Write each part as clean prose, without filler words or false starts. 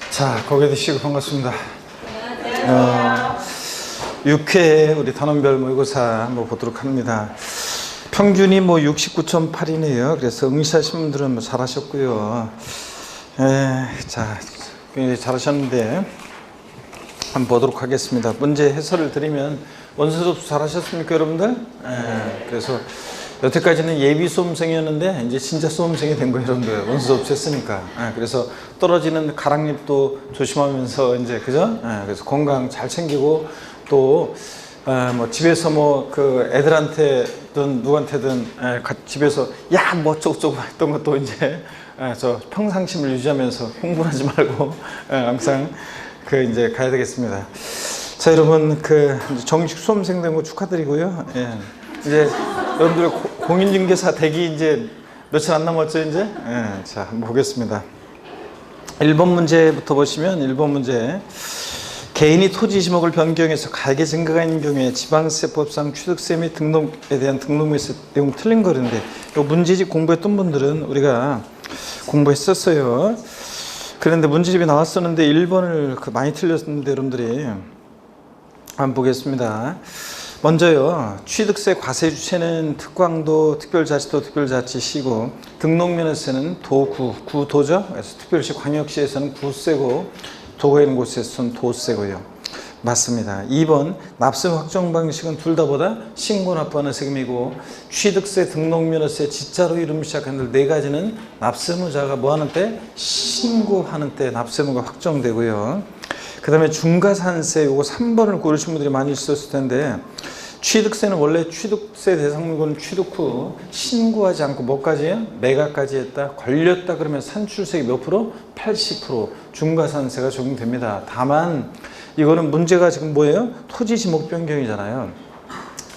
자, 고개 드시고 반갑습니다. 6회 우리 단원별 모의고사 한번 보도록 합니다. 평균이 뭐 69.8이네요. 그래서 응시하신 분들은 뭐 잘하셨고요. 자, 굉장히 잘하셨는데 한번 보도록 하겠습니다. 문제 해설을 드리면 원서 접수 잘하셨습니까, 여러분들? 그래서 여태까지는 예비 수험생이었는데 이제 진짜 수험생이 된 거예요, 여러분들. 원서 접수했으니까. 그래서 떨어지는 가랑잎도 조심하면서 이제 그죠? 그래서 건강 잘 챙기고 또 뭐 집에서 뭐 그 애들한테든 누구한테든 집에서 야 뭐 어쩌고저쩌고 했던 것도 이제 저 평상심을 유지하면서 흥분하지 말고 항상 그 이제 가야 되겠습니다. 자, 여러분 그 정식 수험생 된 거 축하드리고요. 이제 여러분들 공인중개사 되기 이제 며칠 안 남았죠, 이제? 자, 한번 보겠습니다. 1번 문제부터 보시면 1번 문제. 개인이 토지 지목을 변경해서 가액의 증가가 있는 경우에 지방세법상 취득세 및 등록에 대한 등록세의 내용 틀린 거는데 이 문제집 공부했던 분들은 우리가 공부했었어요. 그런데 문제집이 나왔었는데 1번을 많이 틀렸는데 여러분들이 한번 보겠습니다. 먼저요, 취득세 과세 주체는 특광도, 특별자치도, 특별자치시고 등록면허세는 도구, 구도죠. 그래서 특별시, 광역시에서는 구세고 도가 있는 곳에서는 도세고요. 맞습니다. 2번 납세금 확정 방식은 둘 다 보다 신고 납부하는 세금이고 취득세, 등록면허세, 지자로 이름을 시작하는 네 가지는 납세무자가 뭐 하는 때? 신고하는 때 납세무가 확정되고요. 그 다음에 중과산세, 요거 3번을 고르신 분들이 많이 있었을 텐데 취득세는 원래 취득세 대상 물건은 취득 후 신고하지 않고 뭐까지요? 매각까지 했다, 걸렸다 그러면 산출세액이 몇 프로? 80% 중과산세가 적용됩니다. 다만 이거는 문제가 지금 뭐예요? 토지 지목 변경이잖아요.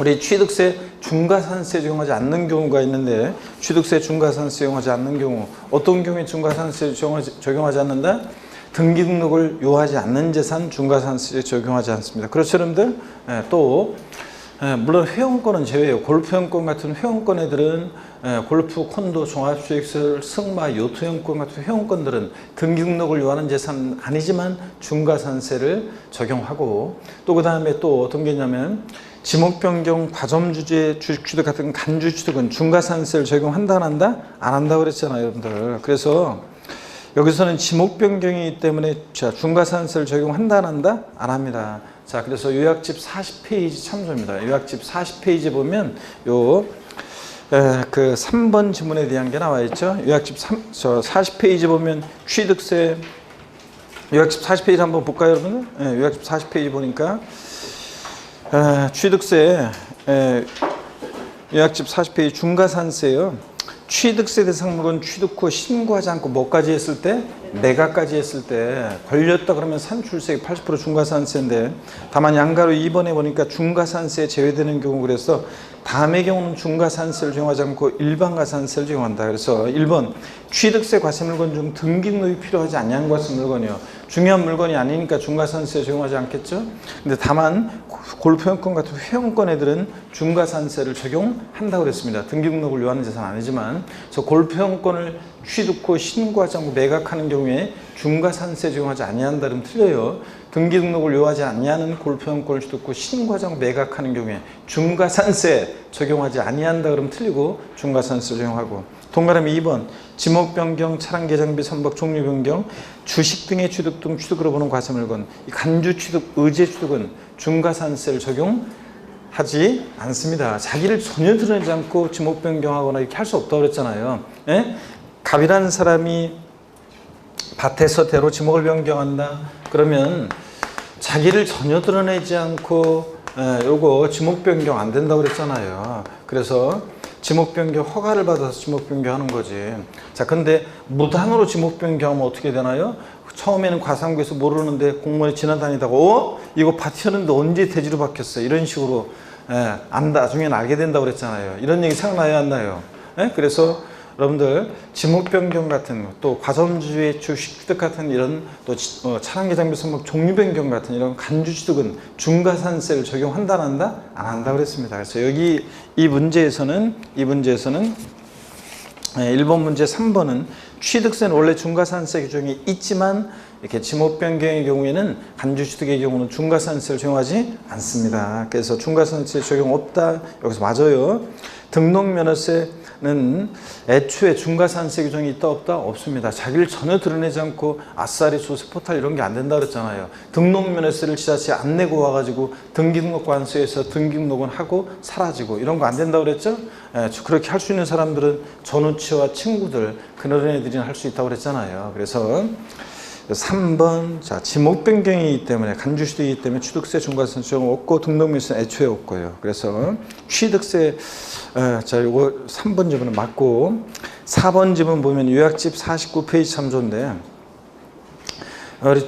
우리 취득세 중과산세 적용하지 않는 경우가 있는데 취득세 중과산세 적용하지 않는 경우 어떤 경우에 중과산세 적용하지 않는다? 등기 등록을 요하지 않는 재산 중과산세 적용하지 않습니다. 그렇죠, 여러분들? 또 물론 회원권은 제외예요. 골프 회원권 같은 회원권 애들은 골프, 콘도, 종합주택시설, 승마, 요트 회원권 같은 회원권들은 등기 등록을 요하는 재산은 아니지만 중과산세를 적용하고 또 그 다음에 또 어떤 게 있냐면 지목 변경, 과점주제, 주식취득 같은 간주취득은 중과산세를 적용한다 안 한다? 안 한다고 그랬잖아요, 여러분들. 그래서 여기서는 지목 변경이기 때문에 자, 중과산세를 적용한다 안 한다? 안 합니다. 자, 그래서 요약집 40페이지 참조입니다. 요약집 40페이지 보면 그 3번 지문에 대한 게 나와 있죠. 요약집 40페이지 보면 취득세 요약집 40페이지 한번 볼까요, 여러분? 요약집 40페이지 보니까 취득세 요약집 40페이지 중과산세요. 취득세 대상 물건 취득 후 신고하지 않고 뭐까지 했을 때? 매각까지 했을 때 걸렸다 그러면 산출세액 80% 중과산세인데 다만 양가로 2번에 보니까 중과산세에 제외되는 경우 그래서 다음의 경우는 중과산세를 적용하지 않고 일반과산세를 적용한다. 그래서 1번 취득세 과세 물건 중 등기 등록이 필요하지 않냐는 과세 물건이요. 중요한 물건이 아니니까 중과산세 적용하지 않겠죠. 근데 다만 골프 회원권 같은 회원권 애들은 중과산세를 적용한다고 그랬습니다. 등기 등록을 요하는 재산 아니지만 저 골프 회원권을 취득 후 신고하지 않고 매각하는 경우에 중과산세 적용하지 아니한다 그러면 틀려요. 등기 등록을 요하지 아니하는 골프 회원권을 취득 후 신고하지 않고 매각하는 경우에 중과산세 적용하지 아니한다 그러면 틀리고 중과산세 적용하고 동그라미 2번 지목 변경, 차량 개장비, 선박 종류 변경, 주식 등의 취득 등 취득으로 보는 과세 물건 간주 취득, 의제 취득은 중과산세를 적용하지 않습니다. 자기를 전혀 드러내지 않고 지목 변경하거나 이렇게 할 수 없다고 그랬잖아요. 갑이라는 사람이 밭에서 대로 지목을 변경한다 그러면 자기를 전혀 드러내지 않고 요거 지목 변경 안 된다고 그랬잖아요. 그래서 지목 변경 허가를 받아서 지목 변경하는 거지. 자, 근데 무단으로 지목 변경하면 어떻게 되나요? 처음에는 과상구에서 모르는데 공무원이 지나다니다가 이거 밭이었는데 언제 대지로 바뀌었어요? 이런 식으로 나중에는 알게 된다고 그랬잖아요. 이런 얘기 생각나요, 안 나요? 그래서 여러분들 지목 변경 같은 또 과점주의 주식 취득 같은 이런 또 차량 개장비 선목 종류 변경 같은 이런 간주 취득은 중과산세를 적용한다 안 한다? 안 한다 그랬습니다. 그래서 여기 이 문제에서는 1번 문제 3번은 취득세는 원래 중과산세 규정이 있지만 이렇게 지목 변경의 경우에는 간주취득의 경우는 중과산세를 적용하지 않습니다. 그래서 중과산세 적용 없다. 여기서 맞아요. 등록면허세는 애초에 중과산세 규정이 있다 없다? 없습니다. 자기를 전혀 드러내지 않고 아싸리 조세 포탈 이런 게 안 된다 그랬잖아요. 등록면허세를 지자체 안 내고 와가지고 등기등록관서에서 등기등록은 하고 사라지고 이런 거 안 된다 그랬죠? 그렇게 할 수 있는 사람들은 전우치와 친구들 그런 애들이 할 수 있다고 그랬잖아요. 그래서 3번 자 지목 변경이기 때문에 간주취득이기 때문에 취득세 중과산세 적용 없고 등록면허세는 애초에 없고요. 그래서 취득세 자 요거 3번 지문은 맞고 4번 지문 보면 요약집 49페이지 참 좋은데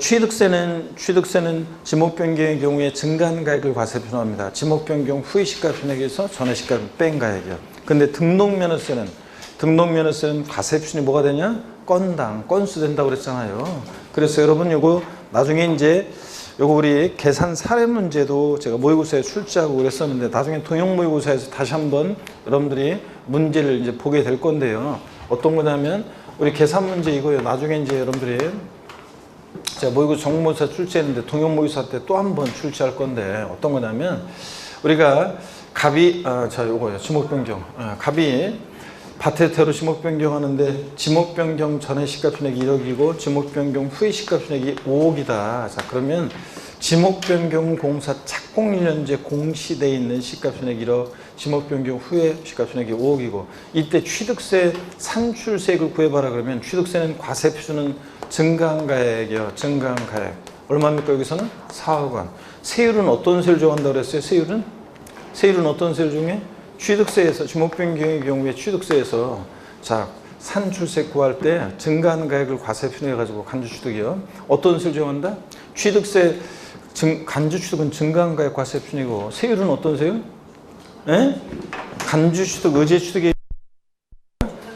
취득세는 지목 변경의 경우에 증가한 가액을 과세 표준합니다. 지목 변경 후의 시가편액에서 전에 시가편 뺀 가액이요. 근데 등록면허세는 과세 표준이 뭐가 되냐? 건당, 건수 된다고 그랬잖아요. 그래서 여러분 요거 나중에 이제 요거 우리 계산 사례 문제도 제가 모의고사에 출제하고 그랬었는데 나중에 통영 모의고사에서 다시 한번 여러분들이 문제를 이제 보게 될 건데요. 어떤 거냐면 우리 계산 문제 이거요. 나중에 이제 여러분들이 제가 모의고사 정모의고사 출제했는데 통영 모의고사 때 또 한 번 출제할 건데 어떤 거냐면 우리가 갑이 자 요거요. 지목 변경. 갑이 파트테로 지목 변경하는데 지목 변경 전에 시가편액이 1억이고 지목 변경 후의 시가편액이 5억이다. 자 그러면 지목 변경 공사 착공 1년제 공시되어 있는 시가편액 1억, 지목 변경 후에 시가편액이 5억이고 이때 취득세 산출세액을 구해봐라 그러면 취득세는 과세 표준은 증가한 가액이요. 증가한 가액 얼마입니까? 여기서는 4억 원. 세율은 어떤 세율 정한다고 그랬어요? 세율은 어떤 세율 중에? 취득세에서 지목 변경의 경우에 취득세에서 자 산출세 구할 때 증가한 가액을 과세 표준해 가지고 간주취득이요. 어떤 세율 정한다? 취득세 간주취득은 증가한 가액 과세 표준이고 세율은 어떤 세율? 간주취득, 의제취득의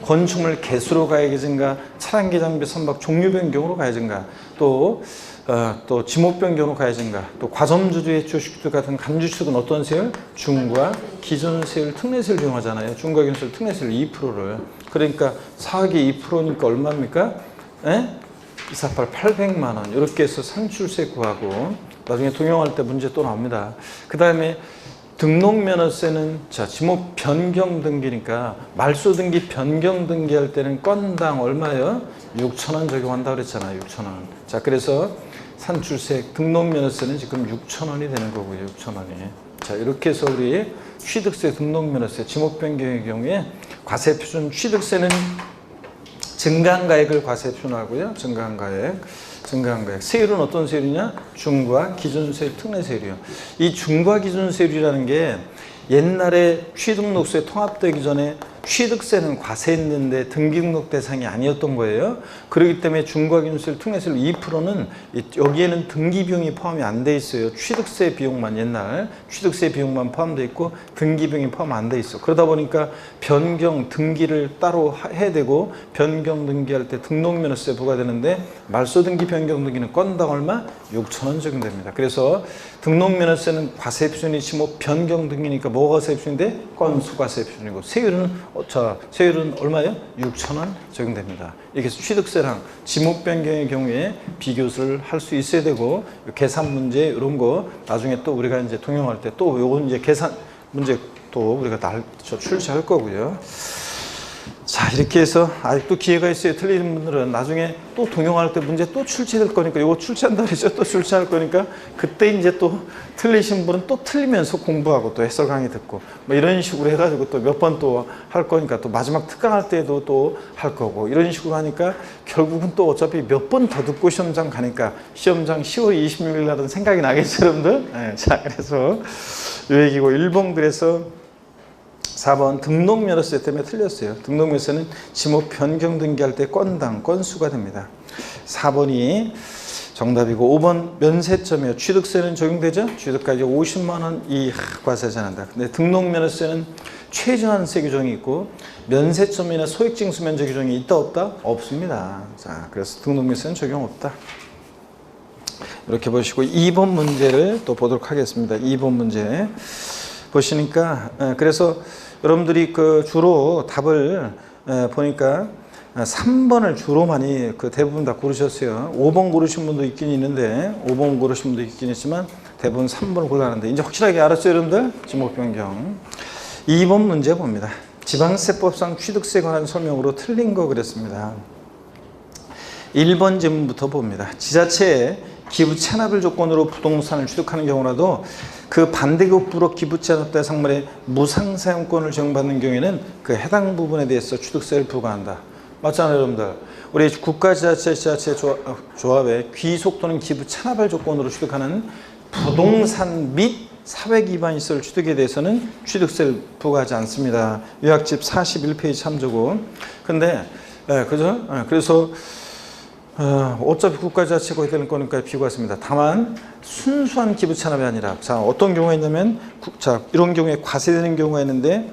건축물 개수로 가액이 증가, 차량기 장비 선박 종류 변경으로 가액 증가, 또 지목 변경으로 가액 증가, 또 과점주주의 주식투 같은 간주취득은 어떤 세율? 중과 기준세율, 특례세율 적용하잖아요. 중과 기준세율, 특례세율 2%를. 그러니까 4억이 2%니까 얼마입니까? 248, 800만 원. 이렇게 해서 산출세 구하고 나중에 통용할 때 문제 또 나옵니다. 그 다음에 등록면허세는 자 지목 변경 등기니까 말소 등기 변경 등기할 때는 건당 얼마예요? 6,000원 적용한다 그랬잖아요. 6,000원. 자 그래서 산출세 등록면허세는 지금 6,000원이 되는 거고요. 6,000원이. 자 이렇게 해서 우리 취득세 등록면허세 지목 변경의 경우에 과세 표준 취득세는 증가한 가액을 과세 표준하고요. 증가한 가액. 세율은 어떤 세율이냐? 중과 기준세율, 특례세율이요. 이 중과 기준세율이라는 게 옛날에 취등록세 통합되기 전에 취득세는 과세했는데 등기등록 대상이 아니었던 거예요. 그렇기 때문에 중과 기준세율, 특례세율 2%는 여기에는 등기 비용이 포함이 안 돼 있어요. 취득세 비용만 옛날 취득세 비용만 포함되어 있고 등기 비용이 포함 안 돼 있어. 그러다 보니까 변경 등기를 따로 해야 되고 변경 등기할 때 등록면허세 부과되는데 말소 등기 변경 등기는 건당 얼마? 6,000원 적용됩니다. 그래서 등록면허세는 과세 표준이 지목 변경 등기니까 뭐가 과세 표준인데 건수 과세 표준이고 세율은 얼마예요? 6,000원 적용됩니다. 이렇게 해서 취득세랑 지목 변경의 경우에 비교를 할 수 있어야 되고 계산 문제 이런 거 나중에 또 우리가 이제 통용할 때 또 요건 이제 계산 문제 또 우리가 출시할 거고요. 자 이렇게 해서 아직도 기회가 있어요. 틀리는 분들은 나중에 또 동용할 때 문제 또 출제될 거니까 이거 출제한다 그러죠. 또 출제할 거니까 그때 이제 또 틀리신 분은 또 틀리면서 공부하고 또 해설 강의 듣고 뭐 이런 식으로 해가지고 또 몇 번 또 할 거니까 또 마지막 특강할 때도 또 할 거고 이런 식으로 하니까 결국은 또 어차피 몇 번 더 듣고 시험장 가니까 시험장 10월 26일 날은 생각이 나겠죠 여러분들? 네, 자 그래서 이 얘기고 1번 그래서 4번 등록면허세 때문에 틀렸어요. 등록면허세는 지목 변경 등기할 때 건당, 건수가 됩니다. 4번이 정답이고 5번 면세점이요. 취득세는 적용되죠? 취득가격 50만 원 이하 과세 제한한다. 근데 등록면허세는 최저한세 규정이 있고 면세점이나 소액징수 면제 규정이 있다 없다? 없습니다. 자, 그래서 등록면허세는 적용 없다. 이렇게 보시고 2번 문제를 또 보도록 하겠습니다. 2번 문제 보시니까 그래서 여러분들이 그 주로 답을 보니까 3번을 주로 많이 대부분 다 고르셨어요. 5번 고르신 분도 있긴 있는데 5번 고르신 분도 있긴 있지만 대부분 3번을 골라는데 이제 확실하게 알았어요, 여러분들? 지목 변경. 2번 문제 봅니다. 지방세법상 취득세에 관한 설명으로 틀린 거 그랬습니다. 1번 질문부터 봅니다. 지자체에 기부 체납을 조건으로 부동산을 취득하는 경우라도 그 반대급부로 기부 체납 대상물의 무상사용권을 제공받는 경우에는 그 해당 부분에 대해서 취득세를 부과한다. 맞잖아요, 여러분들. 우리 국가지자체, 지자체 조합에 귀속 또는 기부 체납을 조건으로 취득하는 부동산 및 사회기반시설 취득에 대해서는 취득세를 부과하지 않습니다. 요약집 41페이지 참조고. 근데, 그죠? 그래서, 어차피 국가자치가 되는 거니까 비과했습니다. 다만, 순수한 기부 체납이 아니라, 자, 어떤 경우가 있냐면, 이런 경우에 과세되는 경우가 있는데,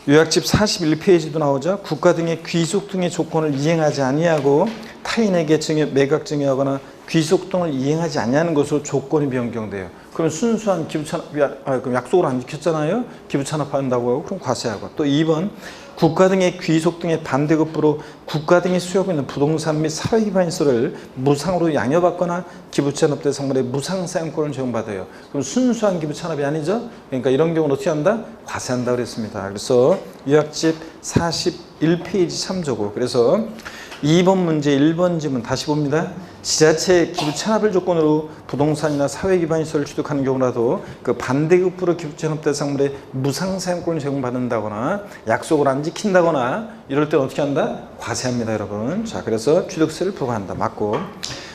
요약집 41페이지도 나오죠. 국가 등의 귀속 등의 조건을 이행하지 아니하고 타인에게 매각 증여하거나 귀속 등을 이행하지 아니하는 것으로 조건이 변경돼요. 그럼 순수한 기부찬압, 그럼 약속을 안 지켰잖아요. 기부찬압한다고 하고 그럼 과세하고. 또 2번 국가 등의 귀속 등의 반대급부로 국가 등이 수요하고 있는 부동산 및 사회기반시설을 무상으로 양여받거나 기부찬압 대상물의 무상사용권을 제공받아요. 그럼 순수한 기부찬압이 아니죠. 그러니까 이런 경우는 어떻게 한다? 과세한다 그랬습니다. 그래서 요약집 41페이지 참조고. 그래서 2번 문제 1번 질문 다시 봅니다. 지자체 기부 체납을 조건으로 부동산이나 사회기반시설을 취득하는 경우라도 그 반대급부로 기부 체납 대상물의 무상사용권을 제공받는다거나 약속을 안 지킨다거나 이럴 때는 어떻게 한다? 과세합니다, 여러분. 자, 그래서 취득세를 부과한다. 맞고.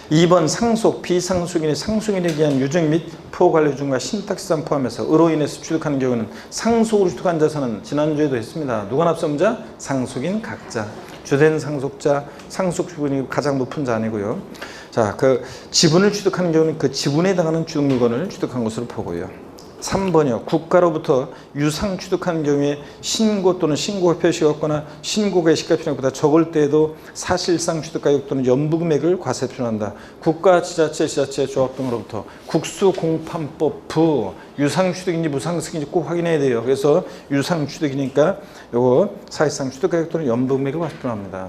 2번 상속, 비상속인의 상속인에 대한 유증 및 포괄 유증과 신탁시산 포함해서 으로 인해서 취득하는 경우는 상속으로 취득한 자산은 지난주에도 했습니다. 누가 납세음자? 상속인 각자. 주된 상속자, 상속주분이 가장 높은 자 아니고요. 자, 그 지분을 취득하는 경우는 그 지분에 해당하는 취득 물건을 취득한 것으로 보고요. 3번이요. 국가로부터 유상 취득하는 경우에 신고 또는 신고가 표시가 없거나 신고가 시가표준보다 적을 때에도 사실상 취득가격 또는 연부금액을 과세 표준한다. 국가, 지자체, 지자체, 조합 등으로부터 국수공판법 유상 취득인지 무상 취득인지 꼭 확인해야 돼요. 그래서 유상 취득이니까 요거 사실상 취득가격 또는 연부금액을 과세 표준합니다.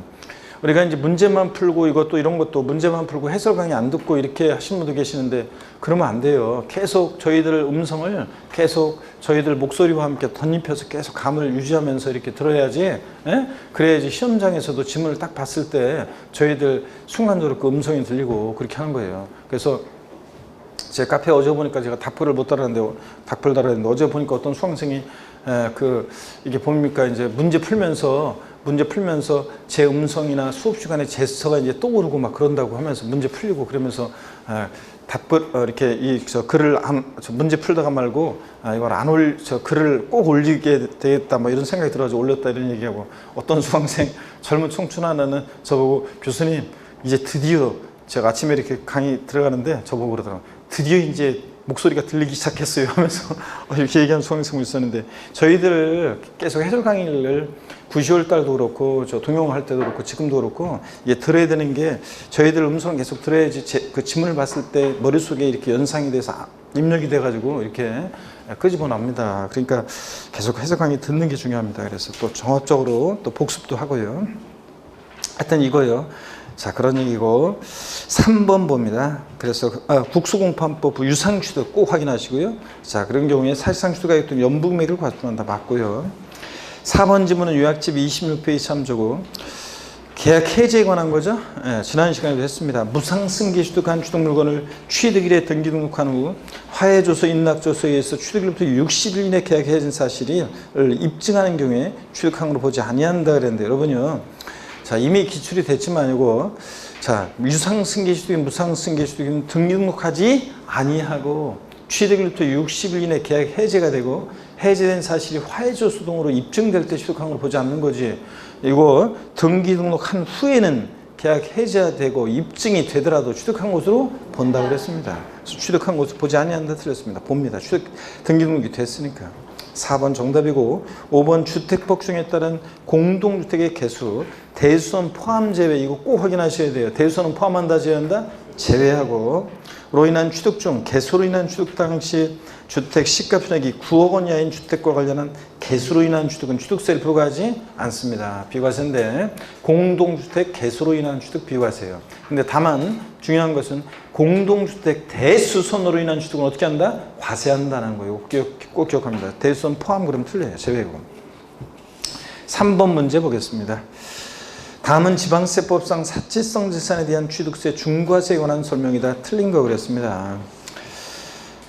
우리가 이제 문제만 풀고 이것도 이런 것도 문제만 풀고 해설 강의 안 듣고 이렇게 하신 분도 계시는데 그러면 안 돼요. 계속 저희들 음성을 계속 저희들 목소리와 함께 덧입혀서 계속 감을 유지하면서 이렇게 들어야지, 예? 그래야지 시험장에서도 지문을 딱 봤을 때 저희들 순간적으로 그 음성이 들리고 그렇게 하는 거예요. 그래서 제 카페 어제 보니까 제가 닥불을 못 달았는데 닥불 달았는데 어제 보니까 어떤 수강생이 이게 뭡니까 이제 문제 풀면서 제 음성이나 수업 시간에 제스처가 이제 떠오르고 막 그런다고 하면서 문제 풀리고 그러면서 이렇게 글을 문제 풀다가 말고 이걸 글을 꼭 올리게 되겠다 뭐 이런 생각이 들어가지고 올렸다 이런 얘기하고 어떤 수강생 젊은 청춘 하나는 저보고 교수님 이제 드디어 제가 아침에 이렇게 강의 들어가는데 저보고 그러더라고요. 드디어 이제 목소리가 들리기 시작했어요 하면서 이렇게 얘기하는 수강생이 있었는데 저희들 계속 해설 강의를 9, 10월 달도 그렇고 저 동영할 때도 그렇고 지금도 그렇고 이게 들어야 되는 게 저희들 음성 계속 들어야지 그 지문을 봤을 때 머릿속에 이렇게 연상이 돼서 입력이 돼가지고 이렇게 끄집어 납니다. 그러니까 계속 해설 강의 듣는 게 중요합니다. 그래서 또 종합적으로 또 복습도 하고요. 하여튼 이거요. 자, 그런 얘기고 3번 봅니다. 그래서 국수공판법 유상취득 꼭 확인하시고요. 자, 그런 경우에 사실상 취득가격 또는 연부금액을 과세한다. 맞고요. 4번 지문은 요약집 26페이지 참조고 계약 해지에 관한 거죠. 지난 시간에도 했습니다. 무상승계 취득한 취득물건을 취득일에 등기 등록한 후 화해조서, 인락조서에 의해서 취득일부터 60일 이내 계약 해진 사실을 입증하는 경우에 취득항으로 보지 아니한다 그랬는데 여러분요. 자, 이미 기출이 됐지만 이거 자, 유상승계 취득인 무상승계 취득인 등기 등록하지 아니하고 취득일부터 60일 이내 계약 해제가 되고 해제된 사실이 화해조서 등으로 입증될 때 취득한 걸 보지 않는 거지. 이거 등기 등록한 후에는 계약 해제되고 입증이 되더라도 취득한 것으로 본다고 그랬습니다. 그래서 취득한 것을 보지 아니한다 틀렸습니다. 봅니다. 등기 등록이 됐으니까. 4번 정답이고 5번 주택법중에 따른 공동주택의 개수 대수선 포함 제외 이거 꼭 확인하셔야 돼요. 대수선은 포함한다 제외한다? 제외하고 로 인한 취득 중 개수로 인한 취득 당시 주택 시가총액이 9억 원 이하인 주택과 관련한 개수로 인한 취득은 취득세를 부과하지 않습니다. 비과세인데 공동주택 개수로 인한 취득 비과세예요. 근데 다만 중요한 것은 공동주택 대수선으로 인한 취득은 어떻게 한다? 과세한다는 거예요. 꼭 기억합니다. 대수선 포함 그러면 틀려요. 제외고. 3번 문제 보겠습니다. 다음은 지방세법상 사치성 재산에 대한 취득세 중과세에 관한 설명이다. 틀린 거 그랬습니다.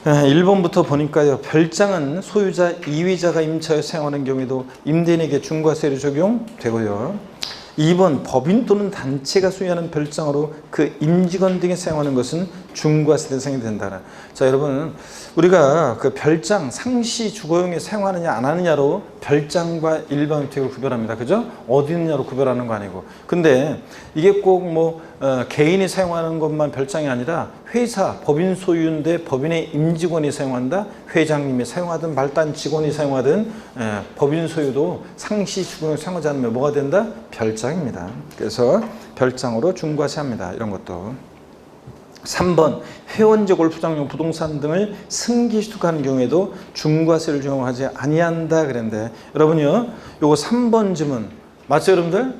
1번부터 보니까요. 별장은 소유자 이위자가 임차하여 사용하는 경우에도 임대인에게 중과세를 적용되고요. 2번 법인 또는 단체가 소유하는 별장으로 그 임직원 등이 사용하는 것은 중과세 대상이 된다. 자, 여러분 우리가 그 별장 상시 주거용에 사용하느냐 안 하느냐로 별장과 일반 주택을 구별합니다. 그죠? 어디 있느냐로 구별하는 거 아니고. 근데 이게 꼭 뭐 개인이 사용하는 것만 별장이 아니라 회사, 법인 소유인데 법인의 임직원이 사용한다. 회장님이 사용하든 말단 직원이 사용하든 법인 소유도 상시 주거용에 사용하지 않으면 뭐가 된다? 별장입니다. 그래서 별장으로 중과세합니다. 이런 것도. 3번 회원제 골프장용 부동산 등을 승기취득하는 경우에도 중과세를 적용하지 아니한다 그랬는데 여러분요 요거 3번 지문 맞죠 여러분들?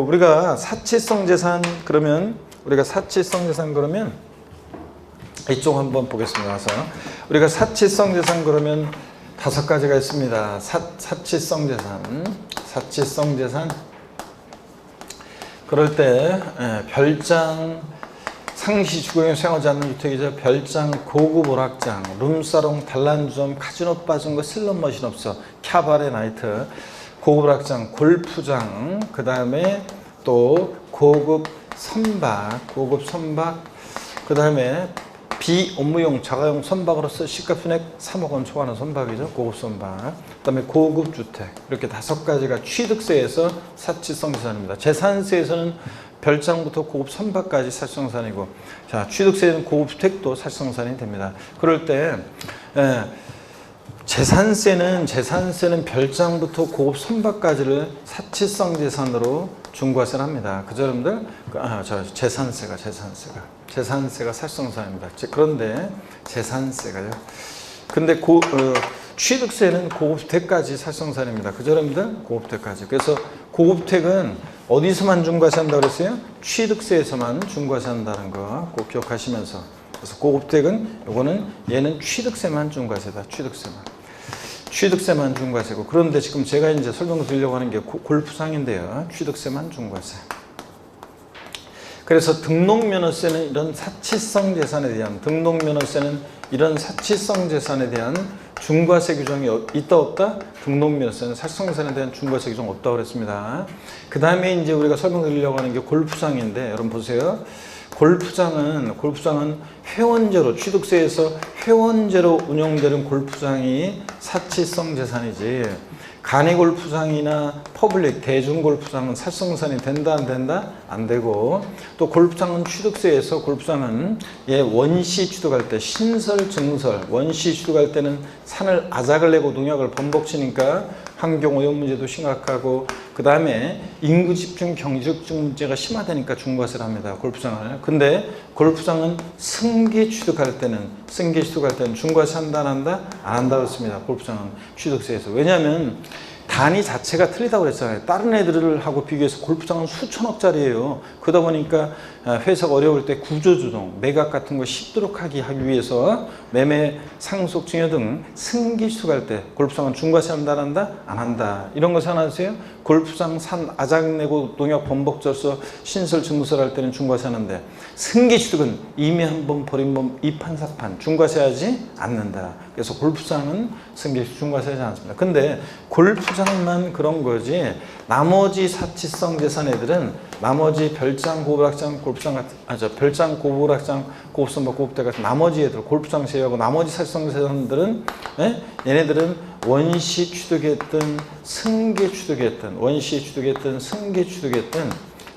우리가 사치성 재산 그러면 이쪽 한번 보겠습니다. 와서 우리가 사치성 재산 그러면 5가지가 있습니다. 사치성 재산 그럴 때 별장 상시 주거용에 사용하지 않는 주택이죠. 별장, 고급 오락장, 룸사롱, 단란주점, 카지노 빠진 거, 슬롯머신 없어, 캬바레 나이트, 고급 오락장, 골프장, 그 다음에 또 고급 선박, 그 다음에 비업무용 자가용 선박으로서 시가총액 3억 원 초과하는 선박이죠. 고급 선박. 그 다음에 고급 주택. 이렇게 5가지가 취득세에서 사치성 재산입니다. 재산세에서는 별장부터 고급 선박까지 사치성산이고, 자 취득세는 고급 주택도 사치성산이 됩니다. 그럴 때 재산세는 별장부터 고급 선박까지를 사치성 재산으로 중과세를 합니다. 그죠 여러분들? 재산세가 사치성산입니다. 그런데 재산세가요. 근데 취득세는 고급주택까지 사치성산입니다. 그죠 여러분들? 고급주택까지. 그래서 고급주택은 어디서만 중과세한다고 그랬어요? 취득세에서만 중과세한다는 거 꼭 기억하시면서. 그래서 고급주택은 얘는 취득세만 중과세다. 취득세만 중과세고. 그런데 지금 제가 이제 설명드리려고 하는 게 골프장인데요. 취득세만 중과세. 그래서 등록면허세는 이런 사치성 재산에 대한 중과세 규정이 있다 없다? 등록면허세는 사치성 재산에 대한 중과세 규정 없다고 그랬습니다. 그 다음에 이제 우리가 설명드리려고 하는 게 골프장인데 여러분 보세요. 골프장은 회원제로 취득세에서 회원제로 운영되는 골프장이 사치성 재산이지 간이 골프장이나 퍼블릭 대중 골프장은 사치성산이 된다 안 된다? 안 되고 또 골프장은 취득세에서 원시 취득할 때 신설 증설 원시 취득할 때는 산을 아작을 내고 농약을 범벅치니까 환경오염 문제도 심각하고 그 다음에 인구 집중 경제적 문제가 심화되니까 중과세를 합니다. 골프장을. 근데 골프장은 승기 취득할 때는 중과세 한다 안 한다? 안 한다 그렇습니다. 골프장은 취득세에서. 왜냐하면 단위 자체가 틀리다고 그랬잖아요. 다른 애들하고 비교해서 골프장은 수천억짜리예요. 그러다 보니까 회사가 어려울 때 구조조정, 매각 같은 거 쉽도록 하기 위해서 매매, 상속, 증여 등 승기 취득할 때 골프장은 중과세 한다 안 한다? 안 한다. 이런 거 생각하세요? 골프장 산 아작내고 농약 범벅져서 신설 증설할 때는 중과세 하는데 승기 취득은 이미 한번 버린 번 이판사판 중과세하지 않는다. 그래서 골프장은 승기 취득 중과세하지 않습니다. 근데 골프장만 그런 거지 나머지 사치성 재산 애들은 나머지 별장, 고급락장, 골프장 같은 별장, 고급락장, 고급선박, 고급대 같은 나머지 애들 골프장 제외하고 나머지 사치성 재산들은 얘네들은 원시 취득했든 승계 취득했든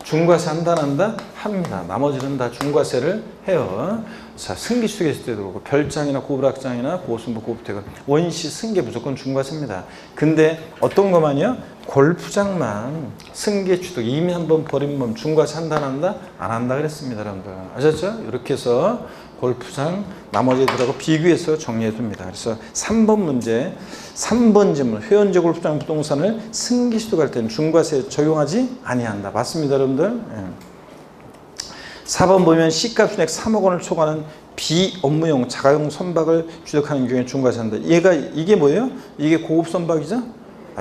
중과세 한다 안 한다? 합니다. 나머지는 다 중과세를 해요. 자, 승계 취득했을 때도 그렇고 별장이나 고급락장이나 고급선박, 고급대가 원시 승계 무조건 중과세입니다. 근데 어떤 것만요? 골프장만 승계 취득 이미 한번 버린 몸 중과세 한다 안 한다? 안 한다 그랬습니다. 여러분들 아셨죠? 이렇게 해서 골프장 나머지들하고 비교해서 정리해 둡니다. 그래서 3번 문제 3번 질문 회원제 골프장 부동산을 승계 취득할 때는 중과세 적용하지 아니한다. 맞습니다. 여러분들. 4번 보면 시가 순액 3억 원을 초과하는 비업무용 자가용 선박을 취득하는 경우에 중과세한다. 이게 뭐예요? 이게 고급 선박이죠?